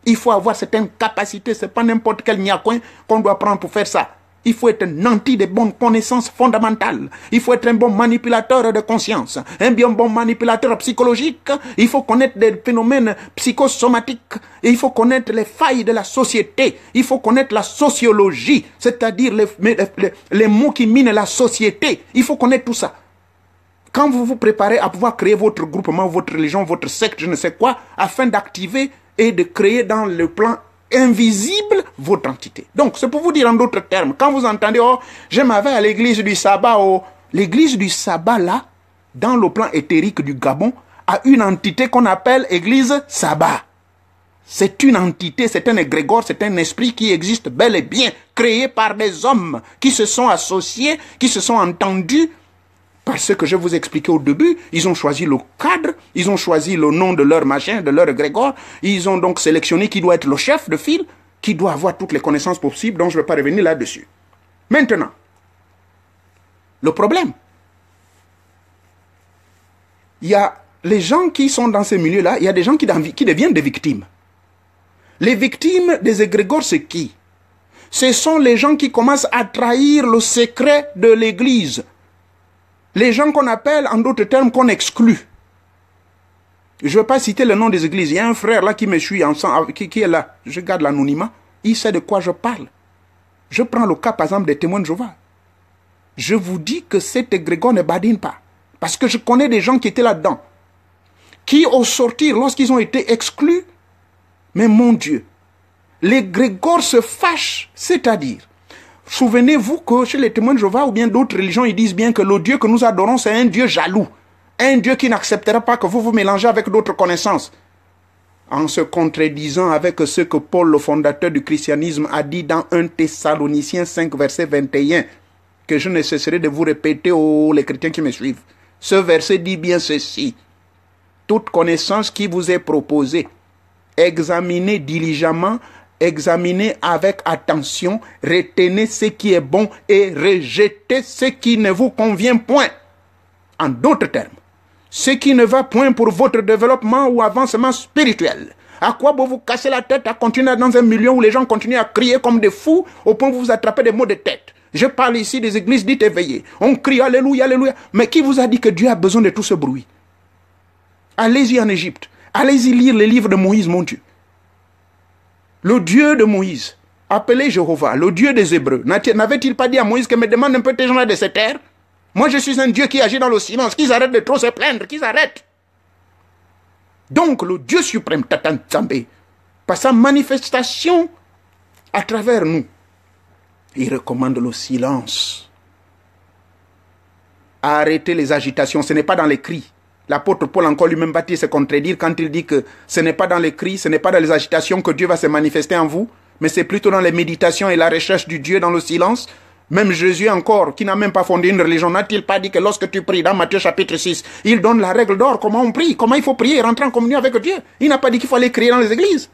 Il faut avoir certaines capacités, ce n'est pas n'importe quel niacoin qu'on doit prendre pour faire ça. Il faut être un nanti de bonnes connaissances fondamentales. Il faut être un bon manipulateur de conscience, un bien bon manipulateur psychologique. Il faut connaître des phénomènes psychosomatiques. Et il faut connaître les failles de la société. Il faut connaître la sociologie, c'est-à-dire les mots qui minent la société. Il faut connaître tout ça. Quand vous vous préparez à pouvoir créer votre groupement, votre religion, votre secte, je ne sais quoi, afin d'activer et de créer dans le plan invisible votre entité. Donc, c'est pour vous dire en d'autres termes, quand vous entendez, oh, je m'avais à l'église du sabbat, oh, l'église du sabbat, là, dans le plan éthérique du Gabon, a une entité qu'on appelle église sabbat. C'est une entité, c'est un égrégore, c'est un esprit qui existe bel et bien, créé par des hommes qui se sont associés, qui se sont entendus. Parce que je vous expliquais au début, ils ont choisi le cadre, ils ont choisi le nom de leur machin, de leur égrégore, ils ont donc sélectionné qui doit être le chef de file, qui doit avoir toutes les connaissances possibles, donc je ne vais pas revenir là-dessus. Maintenant, le problème, il y a les gens qui sont dans ces milieux-là, il y a des gens qui deviennent des victimes. Les victimes des égrégores, c'est qui? Ce sont les gens qui commencent à trahir le secret de l'Église. Les gens qu'on appelle, en d'autres termes, qu'on exclut. Je ne vais pas citer le nom des églises. Il y a un frère là qui me suit ensemble, qui est là. Je garde l'anonymat. Il sait de quoi je parle. Je prends le cas, par exemple, des témoins de Jéhovah. Je vous dis que cet égrégore ne badine pas. Parce que je connais des gens qui étaient là-dedans. Qui, au sortir, lorsqu'ils ont été exclus, mais mon Dieu, l'égrégore se fâche, c'est-à-dire, souvenez-vous que chez les témoins de Jéhovah ou bien d'autres religions, ils disent bien que le Dieu que nous adorons, c'est un Dieu jaloux. Un Dieu qui n'acceptera pas que vous vous mélangez avec d'autres connaissances. En se contredisant avec ce que Paul, le fondateur du christianisme, a dit dans 1 Thessaloniciens 5, verset 21, que je ne cesserai de vous répéter aux les chrétiens qui me suivent. Ce verset dit bien ceci. Toute connaissance qui vous est proposée, examinez diligemment, examinez avec attention, retenez ce qui est bon et rejetez ce qui ne vous convient point. En d'autres termes, ce qui ne va point pour votre développement ou avancement spirituel. À quoi vous casser la tête à continuer dans un milieu où les gens continuent à crier comme des fous au point où vous vous attrapez des maux de tête. Je parle ici des églises dites éveillées. On crie alléluia, alléluia. Mais qui vous a dit que Dieu a besoin de tout ce bruit? Allez-y en Égypte. Allez-y lire les livres de Moïse, mon Dieu. Le Dieu de Moïse, appelé Jéhovah, le Dieu des Hébreux, n'avait-il pas dit à Moïse que me demande un peu tes gens de cette terre? Moi, je suis un Dieu qui agit dans le silence, qu'ils arrêtent de trop se plaindre, qu'ils arrêtent. Donc, le Dieu suprême, Tatan Tsambé, par sa manifestation à travers nous, il recommande le silence. Arrêtez les agitations, ce n'est pas dans les cris. L'apôtre Paul encore lui-même va-t-il se contredire quand il dit que ce n'est pas dans les cris, ce n'est pas dans les agitations que Dieu va se manifester en vous, mais c'est plutôt dans les méditations et la recherche du Dieu dans le silence. Même Jésus encore, qui n'a même pas fondé une religion, n'a-t-il pas dit que lorsque tu pries dans Matthieu chapitre 6, il donne la règle d'or, comment on prie, comment il faut prier et rentrer en communion avec Dieu. Il n'a pas dit qu'il faut aller crier dans les églises.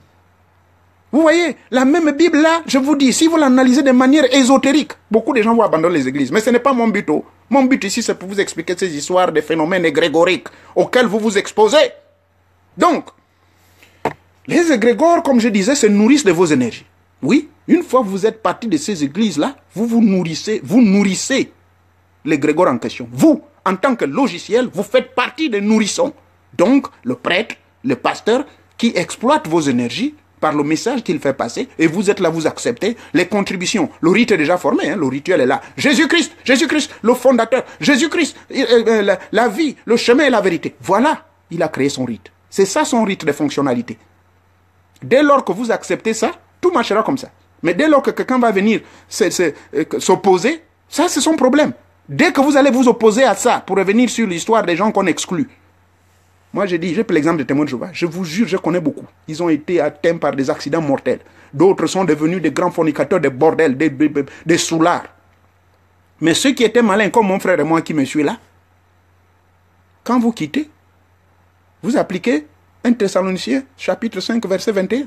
Vous voyez, la même Bible là, je vous dis, si vous l'analysez de manière ésotérique, beaucoup de gens vont abandonner les églises. Mais ce n'est pas mon but. Mon but ici, c'est pour vous expliquer ces histoires de phénomènes égrégoriques auxquels vous vous exposez. Donc, les égrégores, comme je disais, se nourrissent de vos énergies. Oui, une fois que vous êtes parti de ces églises-là, vous nourrissez l'égrégore en question. Vous, en tant que logiciel, vous faites partie des nourrissons. Donc, le prêtre, le pasteur, qui exploite vos énergies par le message qu'il fait passer, et vous êtes là, vous acceptez les contributions. Le rite est déjà formé, hein, le rituel est là. Jésus-Christ, le fondateur, Jésus-Christ, la vie, le chemin et la vérité. Voilà, il a créé son rite. C'est ça son rite de fonctionnalité. Dès lors que vous acceptez ça, tout marchera comme ça. Mais dès lors que quelqu'un va venir s'opposer, ça c'est son problème. Dès que vous allez vous opposer à ça, pour revenir sur l'histoire des gens qu'on exclut, moi, j'ai pris l'exemple des témoins de Jéhovah. Je vous jure, je connais beaucoup. Ils ont été atteints par des accidents mortels. D'autres sont devenus des grands fornicateurs, des bordels, des soulards. Mais ceux qui étaient malins, comme mon frère et moi qui me suivent là, quand vous quittez, vous appliquez 1 Thessaloniciens, chapitre 5, verset 21.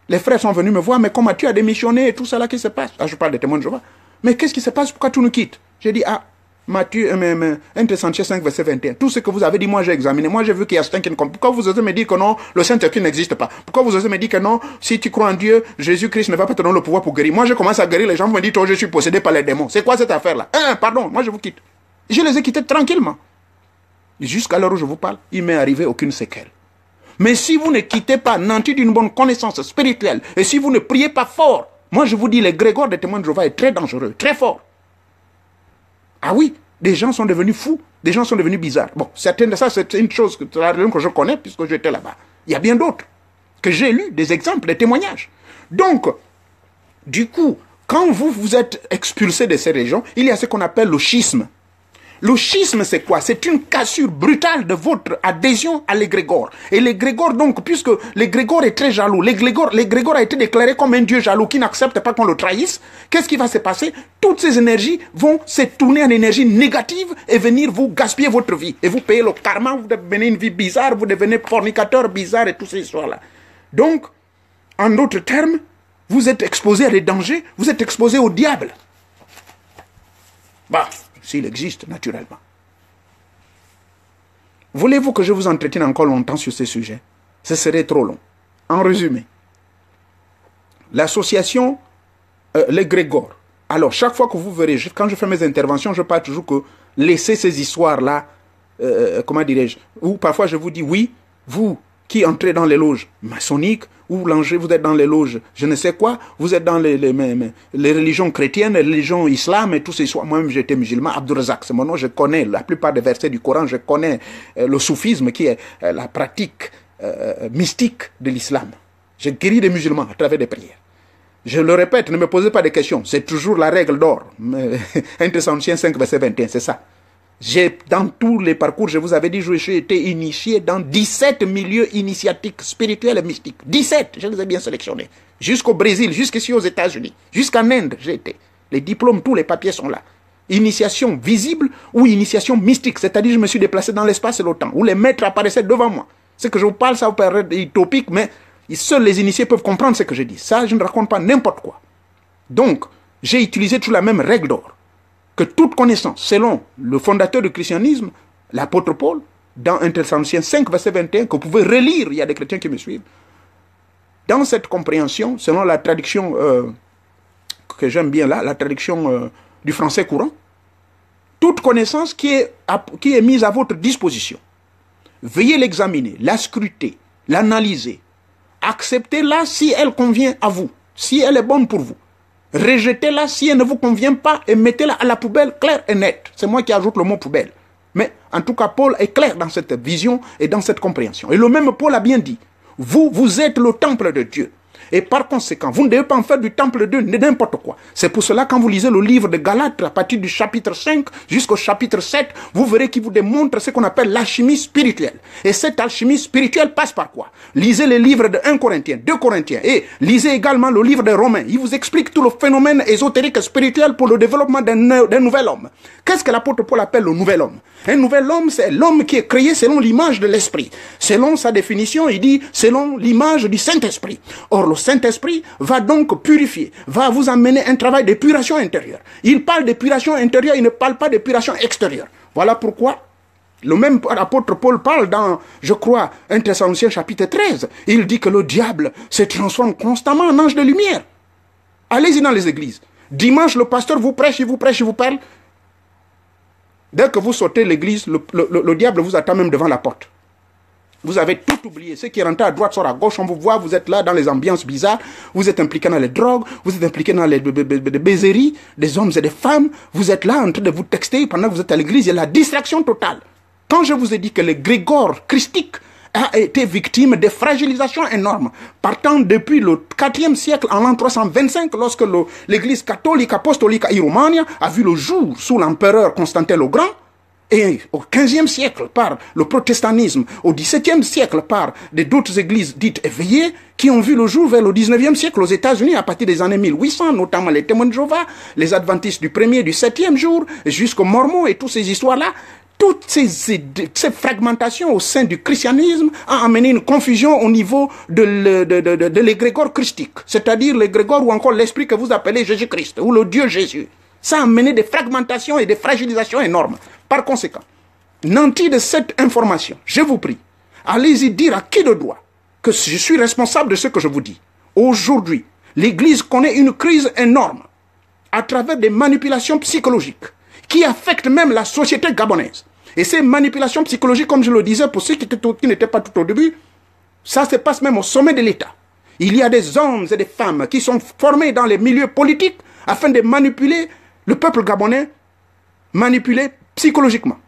Les frères sont venus me voir, mais comment tu as démissionné et tout ça là, qu'est-ce qui se passe? Ah, je parle des témoins de Jéhovah. Mais qu'est-ce qui se passe? Pourquoi tu nous quittes? J'ai dit, Matthieu, 1 Thessaloniciens 5, verset 21. Tout ce que vous avez dit, moi j'ai examiné. Moi j'ai vu qu'il y a certains qui ne comprennent. Pourquoi vous osez me dire que non, le Saint-Esprit n'existe pas? Pourquoi vous osez me dire que non, si tu crois en Dieu, Jésus-Christ ne va pas te donner le pouvoir pour guérir? Moi je commence à guérir les gens, vous me dites, oh je suis possédé par les démons. C'est quoi cette affaire-là? Pardon, moi je vous quitte. Je les ai quittés tranquillement. Jusqu'à l'heure où je vous parle, il m'est arrivé aucune séquelle. Mais si vous ne quittez pas, nantis d'une bonne connaissance spirituelle, et si vous ne priez pas fort, moi je vous dis, l'égrégore des témoins de Jéhovah est très dangereux, très fort. Ah oui, des gens sont devenus fous, des gens sont devenus bizarres. Bon, certaines de ça, c'est une chose que je connais, puisque j'étais là-bas. Il y a bien d'autres, que j'ai lu, des exemples, des témoignages. Donc, du coup, quand vous êtes expulsé de ces régions, il y a ce qu'on appelle le schisme. Le schisme, c'est quoi? C'est une cassure brutale de votre adhésion à l'égrégore. Et l'égrégore, donc, puisque l'égrégore est très jaloux, l'égrégore a été déclaré comme un dieu jaloux qui n'accepte pas qu'on le trahisse, qu'est-ce qui va se passer? Toutes ces énergies vont se tourner en énergie négative et venir vous gaspiller votre vie. Et vous payez le karma, vous devenez une vie bizarre, vous devenez fornicateur bizarre et toutes ces histoires-là. Donc, en d'autres termes, vous êtes exposé à des dangers, vous êtes exposé au diable. Bah, s'il existe, naturellement. Voulez-vous que je vous entretienne encore longtemps sur ce sujet? Ce serait trop long. En résumé, l'association, l'égrégore. Alors, chaque fois que vous verrez, quand je fais mes interventions, je parle toujours que laissez ces histoires-là, comment dirais-je, ou parfois je vous dis, oui, vous qui entrez dans les loges maçonniques, ou vous êtes dans les loges, je ne sais quoi, vous êtes dans les religions chrétiennes, les religions islam et tous ces soirs. Moi-même, j'étais musulman, Abdourazak, c'est mon nom, je connais la plupart des versets du Coran, je connais le soufisme qui est la pratique mystique de l'islam. Je guéris des musulmans à travers des prières. Je le répète, ne me posez pas de questions, c'est toujours la règle d'or. 1 Thessaloniciens 5, verset 21, c'est ça. Dans tous les parcours, je vous avais dit, j'ai été initié dans 17 milieux initiatiques, spirituels et mystiques. 17, je les ai bien sélectionnés. Jusqu'au Brésil, jusqu'ici aux États-Unis, jusqu'en Inde, j'ai été. Les diplômes, tous les papiers sont là. Initiation visible ou initiation mystique, c'est-à-dire je me suis déplacé dans l'espace et le temps, où les maîtres apparaissaient devant moi. Ce que je vous parle, ça vous paraît utopique, mais seuls les initiés peuvent comprendre ce que je dis. Ça, je ne raconte pas n'importe quoi. Donc, j'ai utilisé toujours la même règle d'or. Que toute connaissance, selon le fondateur du christianisme, l'apôtre Paul, dans 1 Thessaloniciens 5, verset 21, que vous pouvez relire, il y a des chrétiens qui me suivent, dans cette compréhension, selon la traduction que j'aime bien là, la traduction du français courant, toute connaissance qui est mise à votre disposition, veuillez l'examiner, la scruter, l'analyser, acceptez-la si elle convient à vous, si elle est bonne pour vous. Rejetez-la si elle ne vous convient pas et mettez-la à la poubelle claire et nette. C'est moi qui ajoute le mot poubelle. Mais en tout cas, Paul est clair dans cette vision et dans cette compréhension. Et le même Paul a bien dit, vous êtes le temple de Dieu. Et par conséquent, vous ne devez pas en faire du temple de n'importe quoi. C'est pour cela, quand vous lisez le livre de Galates, à partir du chapitre 5 jusqu'au chapitre 7, vous verrez qu'il vous démontre ce qu'on appelle l'alchimie spirituelle. Et cette alchimie spirituelle passe par quoi? Lisez les livres de 1 Corinthiens, 2 Corinthiens, et lisez également le livre des Romains. Il vous explique tout le phénomène ésotérique spirituel pour le développement d'un nouvel homme. Qu'est-ce que l'apôtre Paul appelle le nouvel homme? Un nouvel homme, c'est l'homme qui est créé selon l'image de l'esprit. Selon sa définition, il dit selon l'image du Saint-Esprit. Or, le Saint-Esprit va donc purifier, va vous amener un travail d'épuration intérieure. Il parle d'épuration intérieure, il ne parle pas d'épuration extérieure. Voilà pourquoi le même apôtre Paul parle dans, je crois, 1 Thessaloniciens chapitre 13. Il dit que le diable se transforme constamment en ange de lumière. Allez-y dans les églises. Dimanche, le pasteur vous prêche, il vous prêche, il vous parle. Dès que vous sortez de l'église, le diable vous attend même devant la porte. Vous avez tout oublié. Ceux qui rentrent à droite sortent à gauche. On vous voit, vous êtes là dans les ambiances bizarres. Vous êtes impliqué dans les drogues. Vous êtes impliqué dans les baiseries des hommes et des femmes. Vous êtes là en train de vous texter pendant que vous êtes à l'église. Il y a la distraction totale. Quand je vous ai dit que le Grégor christique a été victime de fragilisation énorme, partant depuis le 4e siècle en l'an 325, lorsque l'église catholique apostolique à Romania a vu le jour sous l'empereur Constantin le Grand, et au 15e siècle par le protestantisme, au 17e siècle par d'autres églises dites éveillées, qui ont vu le jour vers le 19e siècle aux États-Unis à partir des années 1800, notamment les témoins de Jéhovah, les adventistes du 1er et du 7e jour, jusqu'aux Mormons et toutes ces histoires-là. Toutes ces fragmentations au sein du christianisme ont amené une confusion au niveau de l'égrégore christique, c'est-à-dire l'égrégore ou encore l'esprit que vous appelez Jésus-Christ, ou le Dieu Jésus. Ça a amené des fragmentations et des fragilisations énormes. Par conséquent, nanti de cette information, je vous prie, allez-y dire à qui de droit que je suis responsable de ce que je vous dis. Aujourd'hui, l'Église connaît une crise énorme à travers des manipulations psychologiques qui affectent même la société gabonaise. Et ces manipulations psychologiques, comme je le disais, pour ceux qui n'étaient pas tout au début, ça se passe même au sommet de l'État. Il y a des hommes et des femmes qui sont formés dans les milieux politiques afin de manipuler le peuple gabonais, manipuler psychologiquement.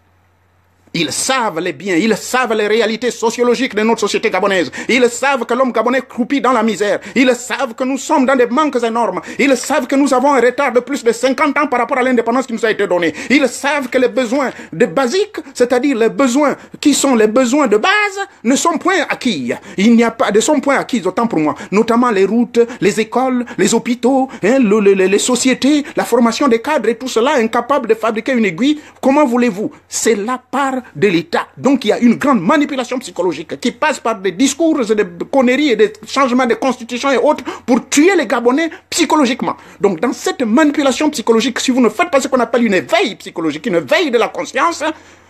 Ils savent les biens, ils savent les réalités sociologiques de notre société gabonaise. Ils savent que l'homme gabonais croupit dans la misère. Ils savent que nous sommes dans des manques énormes. Ils savent que nous avons un retard de plus de 50 ans par rapport à l'indépendance qui nous a été donnée. Ils savent que les besoins de basiques, c'est-à-dire les besoins qui sont les besoins de base, ne sont point acquis. Il n'y a pas de sont point acquis, autant pour moi. Notamment les routes, les écoles, les hôpitaux, les sociétés, la formation des cadres et tout cela, incapables de fabriquer une aiguille. Comment voulez-vous? C'est la part de l'État. Donc il y a une grande manipulation psychologique qui passe par des discours et des conneries et des changements de constitution et autres pour tuer les Gabonais psychologiquement. Donc dans cette manipulation psychologique, si vous ne faites pas ce qu'on appelle une éveil psychologique, une éveil de la conscience,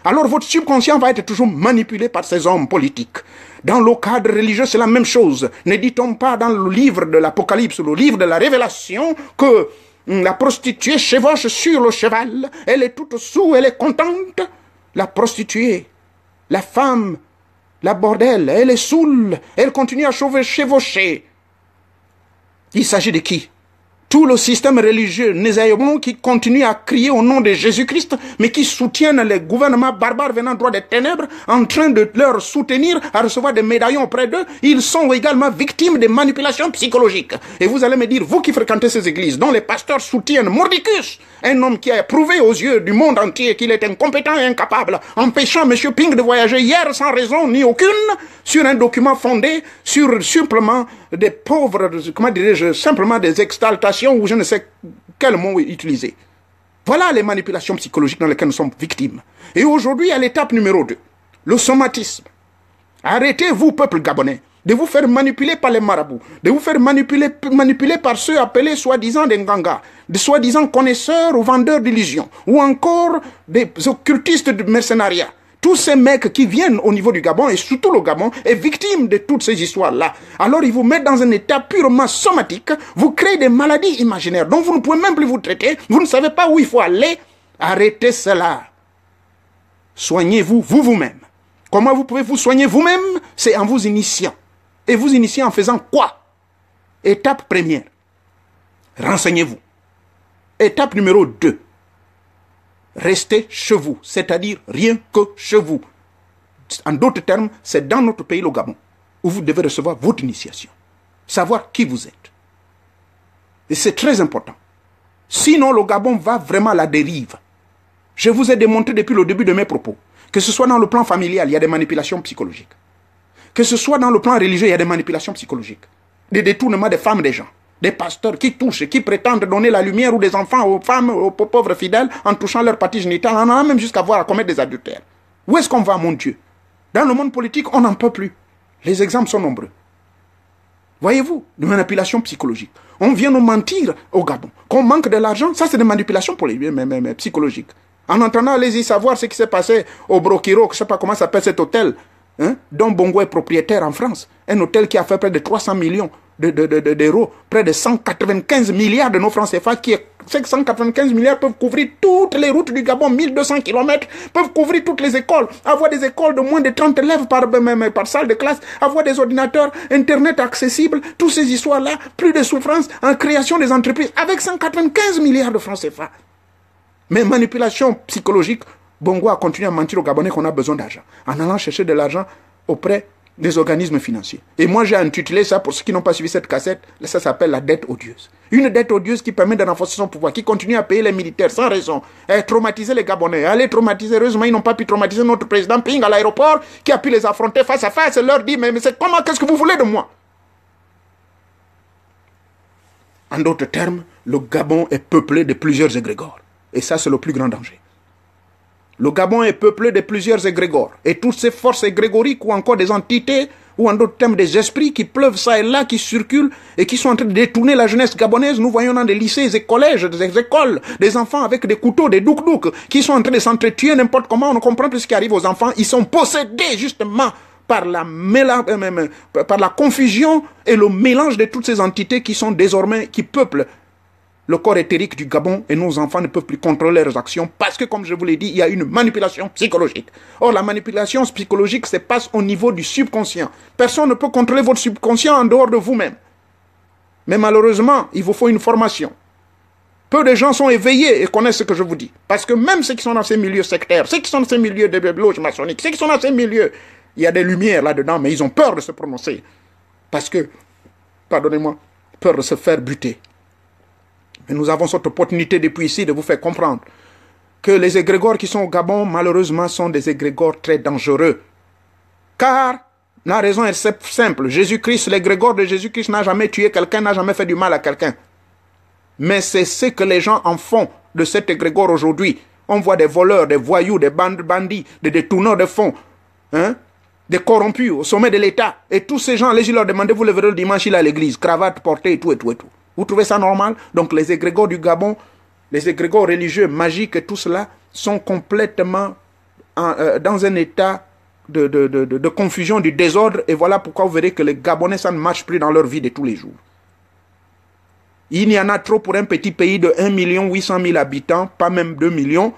alors votre subconscient va être toujours manipulé par ces hommes politiques. Dans le cadre religieux, c'est la même chose. Ne dit-on pas dans le livre de l'Apocalypse, le livre de la Révélation, que la prostituée chevauche sur le cheval, elle est toute soûle, elle est contente. La prostituée, la femme, la bordelle, elle est saoule, elle continue à chevaucher. Il s'agit de qui? Tout le système religieux nésaïbon qui continue à crier au nom de Jésus-Christ, mais qui soutiennent les gouvernements barbares venant droit des ténèbres, en train de leur soutenir à recevoir des médaillons auprès d'eux. Ils sont également victimes de manipulations psychologiques. Et vous allez me dire, vous qui fréquentez ces églises, dont les pasteurs soutiennent Mordicus, un homme qui a prouvé aux yeux du monde entier qu'il est incompétent et incapable, empêchant M. Ping de voyager hier sans raison ni aucune, sur un document fondé sur simplement des pauvres, comment dirais-je, simplement des exaltations ou je ne sais quel mot utiliser. Voilà les manipulations psychologiques dans lesquelles nous sommes victimes. Et aujourd'hui, à l'étape numéro 2, le somatisme. Arrêtez, vous, peuple gabonais, de vous faire manipuler par les marabouts, de vous faire manipuler par ceux appelés soi-disant des Nganga, des soi-disant connaisseurs ou vendeurs d'illusions, ou encore des occultistes de mercenariat. Tous ces mecs qui viennent au niveau du Gabon, et surtout le Gabon, est victime de toutes ces histoires-là. Alors ils vous mettent dans un état purement somatique, vous créez des maladies imaginaires dont vous ne pouvez même plus vous traiter, vous ne savez pas où il faut aller. Arrêtez cela. Soignez-vous, vous-même. Comment vous pouvez vous soigner vous-même? C'est en vous initiant. Et vous initiez en faisant quoi? Étape première. Renseignez-vous. Étape numéro 2. Restez chez vous, c'est-à-dire rien que chez vous. En d'autres termes, c'est dans notre pays, le Gabon, où vous devez recevoir votre initiation. savoir qui vous êtes. Et c'est très important. Sinon, le Gabon va vraiment à la dérive. Je vous ai démontré depuis le début de mes propos que ce soit dans le plan familial, il y a des manipulations psychologiques. Que ce soit dans le plan religieux, il y a des manipulations psychologiques. Des détournements des femmes des gens. Des pasteurs qui touchent, qui prétendent donner la lumière ou des enfants aux femmes, aux pauvres fidèles en touchant leur partie génitale. On en a même jusqu'à voir à commettre des adultères. Où est-ce qu'on va, mon Dieu? Dans le monde politique, on n'en peut plus. Les exemples sont nombreux. Voyez-vous, de manipulation psychologique. On vient nous mentir au Gabon. Qu'on manque de l'argent, ça c'est des manipulations psychologiques. En entendant, allez-y savoir ce qui s'est passé au Brokiro, je ne sais pas comment s'appelle cet hôtel, hein, dont Bongo est propriétaire en France. Un hôtel qui a fait près de 300 millions d'euros, près de 195 milliards de nos francs CFA, qui est 195 milliards peuvent couvrir toutes les routes du Gabon, 1200 km, peuvent couvrir toutes les écoles, avoir des écoles de moins de 30 élèves par salle de classe, avoir des ordinateurs, Internet accessible, toutes ces histoires-là, plus de souffrance en création des entreprises, avec 195 milliards de francs CFA. Mais manipulation psychologique, Bongo a continué à mentir aux Gabonais qu'on a besoin d'argent, en allant chercher de l'argent auprès des organismes financiers. Et moi, j'ai intitulé ça, pour ceux qui n'ont pas suivi cette cassette, ça s'appelle la dette odieuse. Une dette odieuse qui permet de renforcer son pouvoir, qui continue à payer les militaires sans raison, et traumatiser les Gabonais. Allez traumatiser, heureusement, ils n'ont pas pu traumatiser notre président Ping à l'aéroport, qui a pu les affronter face à face et leur dire, mais c'est comment, qu'est-ce que vous voulez de moi? En d'autres termes, le Gabon est peuplé de plusieurs égrégores. Et ça, c'est le plus grand danger. Le Gabon est peuplé de plusieurs égrégores. Et toutes ces forces égrégoriques ou encore des entités, ou en d'autres termes des esprits qui pleuvent ça et là, qui circulent et qui sont en train de détourner la jeunesse gabonaise. Nous voyons dans des lycées, des collèges, des écoles, des enfants avec des couteaux, des douk-douk, qui sont en train de s'entretuer n'importe comment. On ne comprend plus ce qui arrive aux enfants. Ils sont possédés justement par la confusion et le mélange de toutes ces entités qui sont désormais, qui peuplent le corps éthérique du Gabon, et nos enfants ne peuvent plus contrôler leurs actions parce que, comme je vous l'ai dit, il y a une manipulation psychologique. Or, la manipulation psychologique se passe au niveau du subconscient. Personne ne peut contrôler votre subconscient en dehors de vous-même. Mais malheureusement, il vous faut une formation. Peu de gens sont éveillés et connaissent ce que je vous dis. Parce que même ceux qui sont dans ces milieux sectaires, ceux qui sont dans ces milieux de loges maçonniques, ceux qui sont dans ces milieux, il y a des lumières là-dedans, mais ils ont peur de se prononcer. Parce que, pardonnez-moi, peur de se faire buter. Et nous avons cette opportunité depuis ici de vous faire comprendre que les égrégores qui sont au Gabon, malheureusement, sont des égrégores très dangereux. Car la raison est simple. Jésus-Christ, l'égrégore de Jésus-Christ n'a jamais tué quelqu'un, n'a jamais fait du mal à quelqu'un. Mais c'est ce que les gens en font de cet égrégore aujourd'hui. On voit des voleurs, des voyous, des bandits, des détourneurs de fonds, hein, des corrompus au sommet de l'État. Et tous ces gens, allez-y leur demander, vous le verrez le dimanche, il est à l'église, cravate portée et tout, et tout, et tout. Vous trouvez ça normal? Donc les égrégores du Gabon, les égrégores religieux, magiques et tout cela sont complètement dans un état de confusion, du désordre. Et voilà pourquoi vous verrez que les Gabonais, ça ne marche plus dans leur vie de tous les jours. Il y en a trop pour un petit pays de 1 800 000 habitants, pas même 2 millions.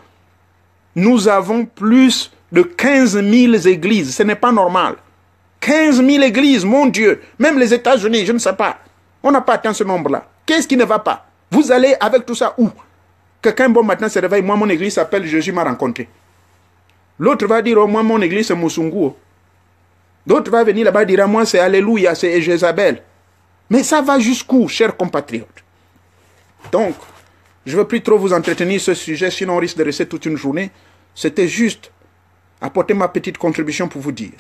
Nous avons plus de 15 000 églises. Ce n'est pas normal. 15 000 églises, mon Dieu. Même les États-Unis, je ne sais pas. On n'a pas atteint ce nombre-là. Qu'est-ce qui ne va pas? Vous allez avec tout ça où? Quelqu'un bon matin se réveille, moi mon église s'appelle Jésus m'a rencontré. L'autre va dire, oh, moi mon église c'est Moussungu. L'autre va venir là-bas et dire, moi c'est Alléluia, c'est Jézabel. Mais ça va jusqu'où, chers compatriotes? Donc, je ne veux plus trop vous entretenir ce sujet, sinon on risque de rester toute une journée. C'était juste apporter ma petite contribution pour vous dire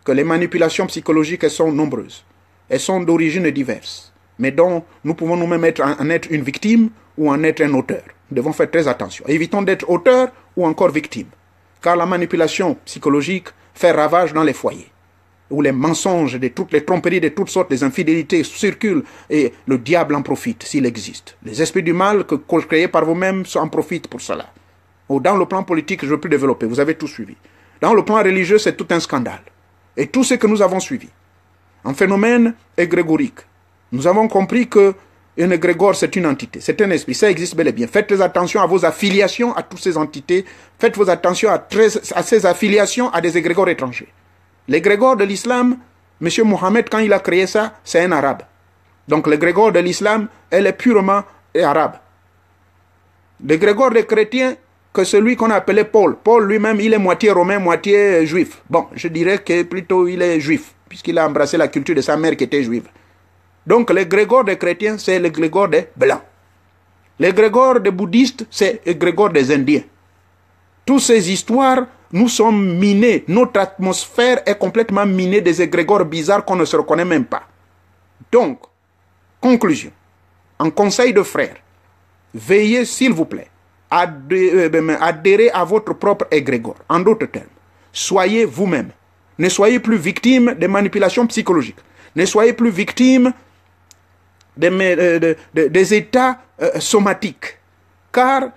que les manipulations psychologiques, elles sont nombreuses. Elles sont d'origines diverses, mais dont nous pouvons nous-mêmes en être une victime ou en être un auteur. Nous devons faire très attention. Évitons d'être auteur ou encore victime, car la manipulation psychologique fait ravage dans les foyers, où les mensonges, de toutes les tromperies de toutes sortes, les infidélités circulent et le diable en profite s'il existe. Les esprits du mal que créés par vous-même en profitent pour cela. Ou dans le plan politique, je ne veux plus développer, vous avez tout suivi. Dans le plan religieux, c'est tout un scandale. Et tout ce que nous avons suivi. Un phénomène égrégorique. Nous avons compris que un égrégore, c'est une entité, c'est un esprit, ça existe bel et bien. Faites très attention à vos affiliations à toutes ces entités. Faites vos attention à ces affiliations à des égrégores étrangers. L'égrégore de l'islam, M. Mohammed, quand il a créé ça, c'est un arabe. Donc l'égrégore de l'islam, elle est purement arabe. L'égrégore des chrétiens, que celui qu'on appelait Paul. Paul lui-même, il est moitié romain, moitié juif. Bon, je dirais que plutôt il est juif, puisqu'il a embrassé la culture de sa mère qui était juive. Donc l'égrégore des chrétiens, c'est l'égrégore des blancs. L'égrégore des bouddhistes, c'est l'égrégore des indiens. Toutes ces histoires, nous sommes minés. Notre atmosphère est complètement minée des égrégores bizarres qu'on ne se reconnaît même pas. Donc, conclusion. En conseil de frères, veillez s'il vous plaît, adhérez à votre propre égrégore. En d'autres termes, soyez vous-même. Ne soyez plus victime des manipulations psychologiques. Ne soyez plus victime des états somatiques. Car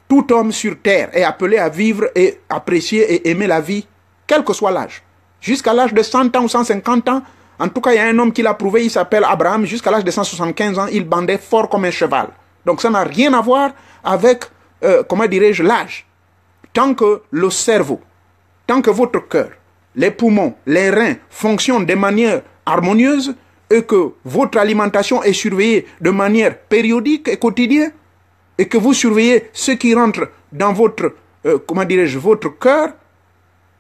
tout homme sur terre est appelé à vivre et apprécier et aimer la vie, quel que soit l'âge. Jusqu'à l'âge de 100 ans ou 150 ans, en tout cas, il y a un homme qui l'a prouvé, il s'appelle Abraham. Jusqu'à l'âge de 175 ans, il bandait fort comme un cheval. Donc ça n'a rien à voir avec, comment dirais-je, l'âge. Tant que le cerveau, tant que votre cœur, les poumons, les reins fonctionnent de manière harmonieuse et que votre alimentation est surveillée de manière périodique et quotidienne et que vous surveillez ce qui rentre dans votre, comment dirais-je, votre cœur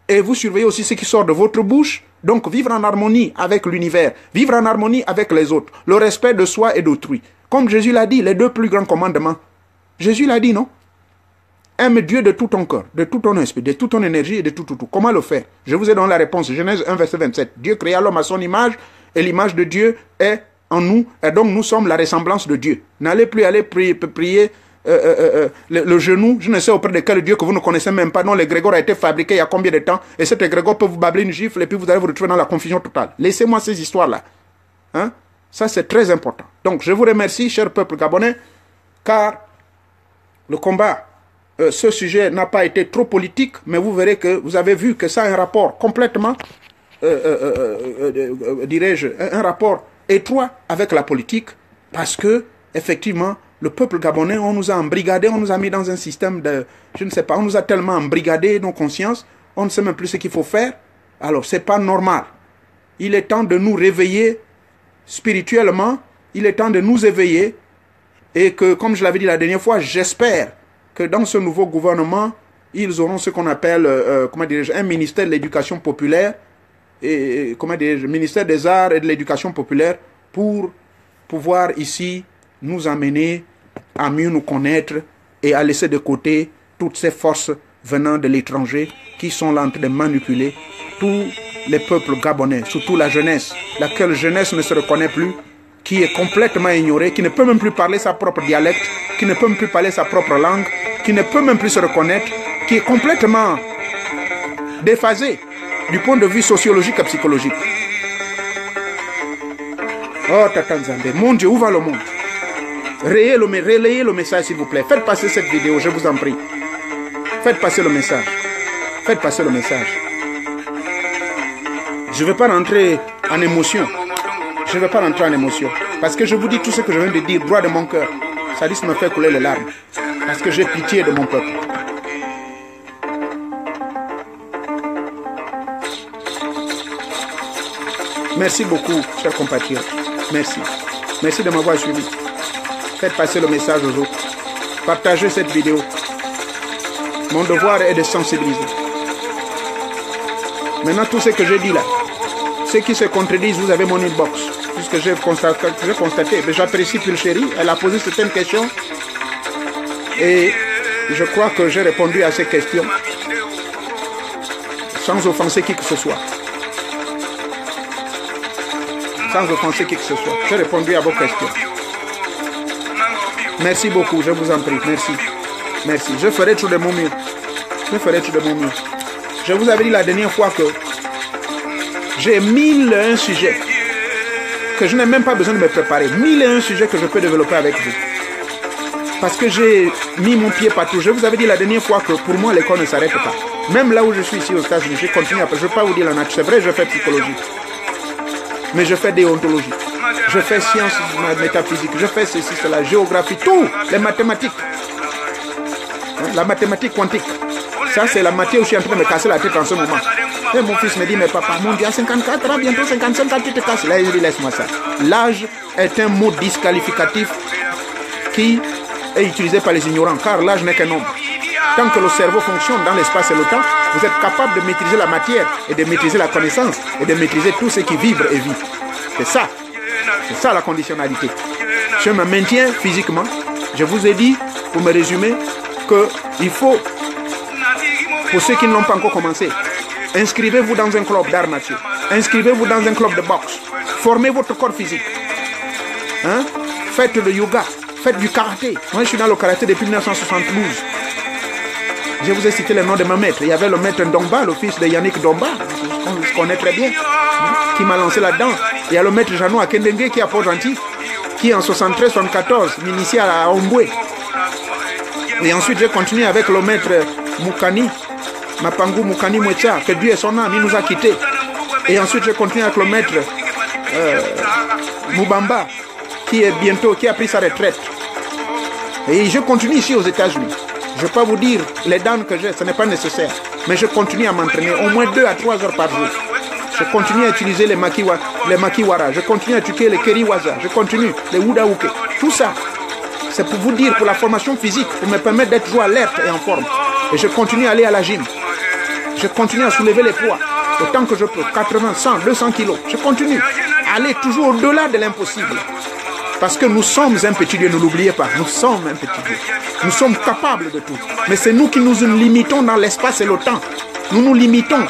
et vous surveillez aussi ce qui sort de votre bouche. Donc vivre en harmonie avec l'univers, vivre en harmonie avec les autres, le respect de soi et d'autrui. Comme Jésus l'a dit, les deux plus grands commandements. Jésus l'a dit, non? Aime Dieu de tout ton cœur, de tout ton esprit, de toute ton énergie et de tout. Comment le faire? Je vous ai donné la réponse. Genèse 1, verset 27. Dieu créa l'homme à son image et l'image de Dieu est en nous. Et donc nous sommes la ressemblance de Dieu. N'allez plus aller prier le genou, je ne sais auprès de quel Dieu que vous ne connaissez même pas, dont l'égrégore a été fabriqué il y a combien de temps, et cet égrégore peut vous babler une gifle et puis vous allez vous retrouver dans la confusion totale. Laissez-moi ces histoires-là. Hein? Ça, c'est très important. Donc, je vous remercie, cher peuple gabonais, car le combat, ce sujet n'a pas été trop politique, mais vous verrez que vous avez vu que ça a un rapport complètement, dirais-je, un rapport étroit avec la politique, parce que, effectivement, le peuple gabonais, on nous a embrigadés, on nous a mis dans un système de, je ne sais pas, on nous a tellement embrigadés nos consciences, on ne sait même plus ce qu'il faut faire. Alors, ce n'est pas normal. Il est temps de nous réveiller spirituellement, il est temps de nous éveiller et que, comme je l'avais dit la dernière fois, j'espère que dans ce nouveau gouvernement, ils auront ce qu'on appelle, comment dirais-je, un ministère de l'éducation populaire et, comment dirais-je, ministère des arts et de l'éducation populaire pour pouvoir ici nous amener à mieux nous connaître et à laisser de côté toutes ces forces venant de l'étranger qui sont là en train de manipuler tous les peuples gabonais, surtout la jeunesse, laquelle jeunesse ne se reconnaît plus, qui est complètement ignorée, qui ne peut même plus parler sa propre dialecte, qui ne peut même plus parler sa propre langue, qui ne peut même plus se reconnaître, qui est complètement déphasée du point de vue sociologique et psychologique. Oh Tatanzambe, mon Dieu, où va le monde? Relayez le message s'il vous plaît. Faites passer cette vidéo, je vous en prie. Faites passer le message. Faites passer le message. Je ne vais pas rentrer en émotion. Je ne vais pas rentrer en émotion. Parce que je vous dis tout ce que je viens de dire, droit de mon cœur. Ça risque de me faire couler les larmes. Parce que j'ai pitié de mon peuple. Merci beaucoup, chers compatriotes. Merci. Merci de m'avoir suivi. Faites passer le message aux autres. Partagez cette vidéo. Mon devoir est de sensibiliser. Maintenant, tout ce que j'ai dit là, ceux qui se contredisent, vous avez mon inbox. Puisque j'ai constaté, mais j'apprécie Pulchérie, elle a posé certaines questions. Et je crois que j'ai répondu à ces questions. Sans offenser qui que ce soit. Sans offenser qui que ce soit. J'ai répondu à vos questions. Merci beaucoup, je vous en prie. Merci. Merci. Je ferai tout de mon mieux. Je ferai tout de mon mieux. Je vous avais dit la dernière fois que j'ai 1001 sujets que je n'ai même pas besoin de me préparer. 1001 sujets que je peux développer avec vous. Parce que j'ai mis mon pied partout. Je vous avais dit la dernière fois que pour moi, l'école ne s'arrête pas. Même là où je suis ici aux États-Unis, je continue après. Je ne vais pas vous dire la nature. C'est vrai, je fais psychologie. Mais je fais déontologie. Je fais sciences métaphysiques. Je fais ceci, cela, géographie, tout. Les mathématiques. La mathématique quantique. Ça, c'est la matière où je suis en train de me casser la tête en ce moment. Et mon fils me dit, mais papa, mon Dieu, à 54 ans, bientôt 55 ans, tu te casses. Là, il dit, laisse-moi ça. L'âge est un mot disqualificatif qui est utilisé par les ignorants, car l'âge n'est qu'un nombre. Tant que le cerveau fonctionne dans l'espace et le temps, vous êtes capable de maîtriser la matière et de maîtriser la connaissance et de maîtriser tout ce qui vibre et vit. C'est ça. C'est ça la conditionnalité. Je me maintiens physiquement. Je vous ai dit, pour me résumer, qu'il faut, pour ceux qui ne l'ont pas encore commencé, inscrivez-vous dans un club d'arts martiaux. Inscrivez-vous dans un club de boxe. Formez votre corps physique. Hein? Faites le yoga. Faites du karaté. Moi, je suis dans le karaté depuis 1972. Je vous ai cité le nom de ma maître. Il y avait le maître Ndomba, le fils de Yannick Ndomba, qu'on se connaît très bien, qui m'a lancé là-dedans. Il y a le maître Janou à Kendenge qui est à Port-Gentil, qui en 73-74 m'initie à Omboué. Et ensuite, j'ai continué avec le maître Moukani, Mapangu Moukani Mwecha, que Dieu est son âme, il nous a quittés. Et ensuite, j'ai continué avec le maître Moubamba, qui a pris sa retraite. Et je continue ici aux États-Unis. Je ne vais pas vous dire les dents que j'ai, ce n'est pas nécessaire. Mais je continue à m'entraîner au moins 2 à 3 heures par jour. Je continue à utiliser les makiwara, je continue à utiliser les keriwaza, je continue les wudaouke. Tout ça, c'est pour vous dire, pour la formation physique, pour me permettre d'être toujours alerte et en forme. Et je continue à aller à la gym. Je continue à soulever les poids autant que je peux, 80, 100, 200 kilos. Je continue à aller toujours au-delà de l'impossible. Parce que nous sommes un petit Dieu, ne l'oubliez pas. Nous sommes un petit Dieu. Nous sommes capables de tout. Mais c'est nous qui nous limitons dans l'espace et le temps. Nous nous limitons.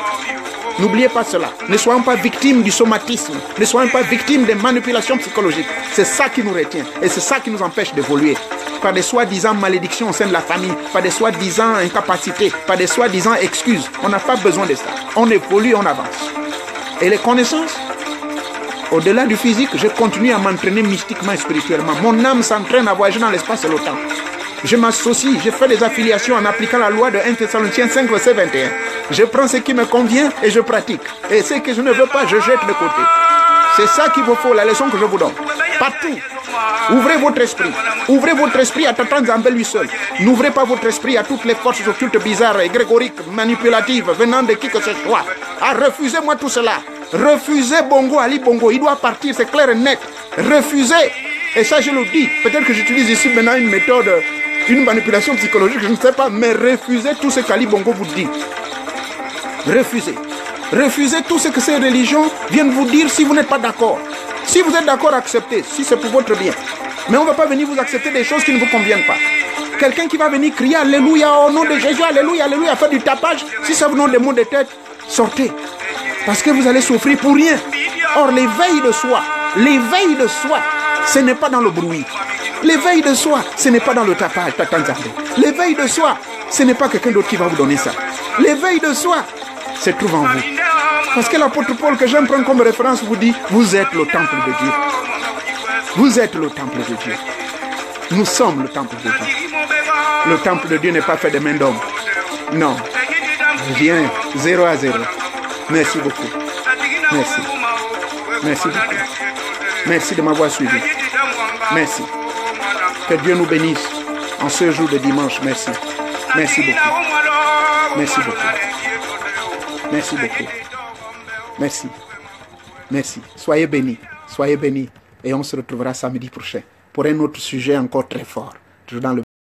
N'oubliez pas cela. Ne soyons pas victimes du somatisme. Ne soyons pas victimes des manipulations psychologiques. C'est ça qui nous retient. Et c'est ça qui nous empêche d'évoluer. Par des soi-disant malédictions au sein de la famille. Par des soi-disant incapacités. Par des soi-disant excuses. On n'a pas besoin de ça. On évolue, on avance. Et les connaissances, au-delà du physique, je continue à m'entraîner mystiquement et spirituellement. Mon âme s'entraîne à voyager dans l'espace et le temps. Je m'associe, je fais des affiliations en appliquant la loi de 1 Thessaloniciens 5, verset 21. Je prends ce qui me convient et je pratique. Et ce que je ne veux pas, je jette de côté. C'est ça qu'il vous faut, la leçon que je vous donne. Partout. Ouvrez votre esprit. Ouvrez votre esprit à Tatan Zambé lui seul. N'ouvrez pas votre esprit à toutes les forces occultes bizarres et grégoriques, manipulatives, venant de qui que ce soit. Ah, refusez-moi tout cela. Refusez Bongo, Ali Bongo. Il doit partir, c'est clair et net. Refusez. Et ça, je le dis. Peut-être que j'utilise ici maintenant une méthode, une manipulation psychologique, je ne sais pas. Mais refusez tout ce qu'Ali Bongo vous dit. Refusez. Refusez tout ce que ces religions viennent vous dire si vous n'êtes pas d'accord. Si vous êtes d'accord, acceptez. Si c'est pour votre bien. Mais on ne va pas venir vous accepter des choses qui ne vous conviennent pas. Quelqu'un qui va venir crier Alléluia au nom de Jésus, Alléluia, Alléluia, faire du tapage. Si ça vous donne des mots de tête, sortez. Parce que vous allez souffrir pour rien. Or, l'éveil de soi, ce n'est pas dans le bruit. L'éveil de soi, ce n'est pas dans le tapage, l'éveil de soi, ce n'est pas quelqu'un d'autre qui va vous donner ça. L'éveil de soi se trouve en vous. Parce que l'apôtre Paul, que j'aime prendre comme référence, vous dit, vous êtes le temple de Dieu. Vous êtes le temple de Dieu. Nous sommes le temple de Dieu. Le temple de Dieu n'est pas fait de main d'homme. Non. Rien. 0 à 0. Merci beaucoup. Merci. Merci beaucoup. Merci de m'avoir suivi. Merci. Que Dieu nous bénisse en ce jour de dimanche. Merci. Merci beaucoup. Merci beaucoup. Merci beaucoup. Merci. Merci. Soyez bénis. Soyez bénis. Et on se retrouvera samedi prochain pour un autre sujet encore très fort. Toujours dans le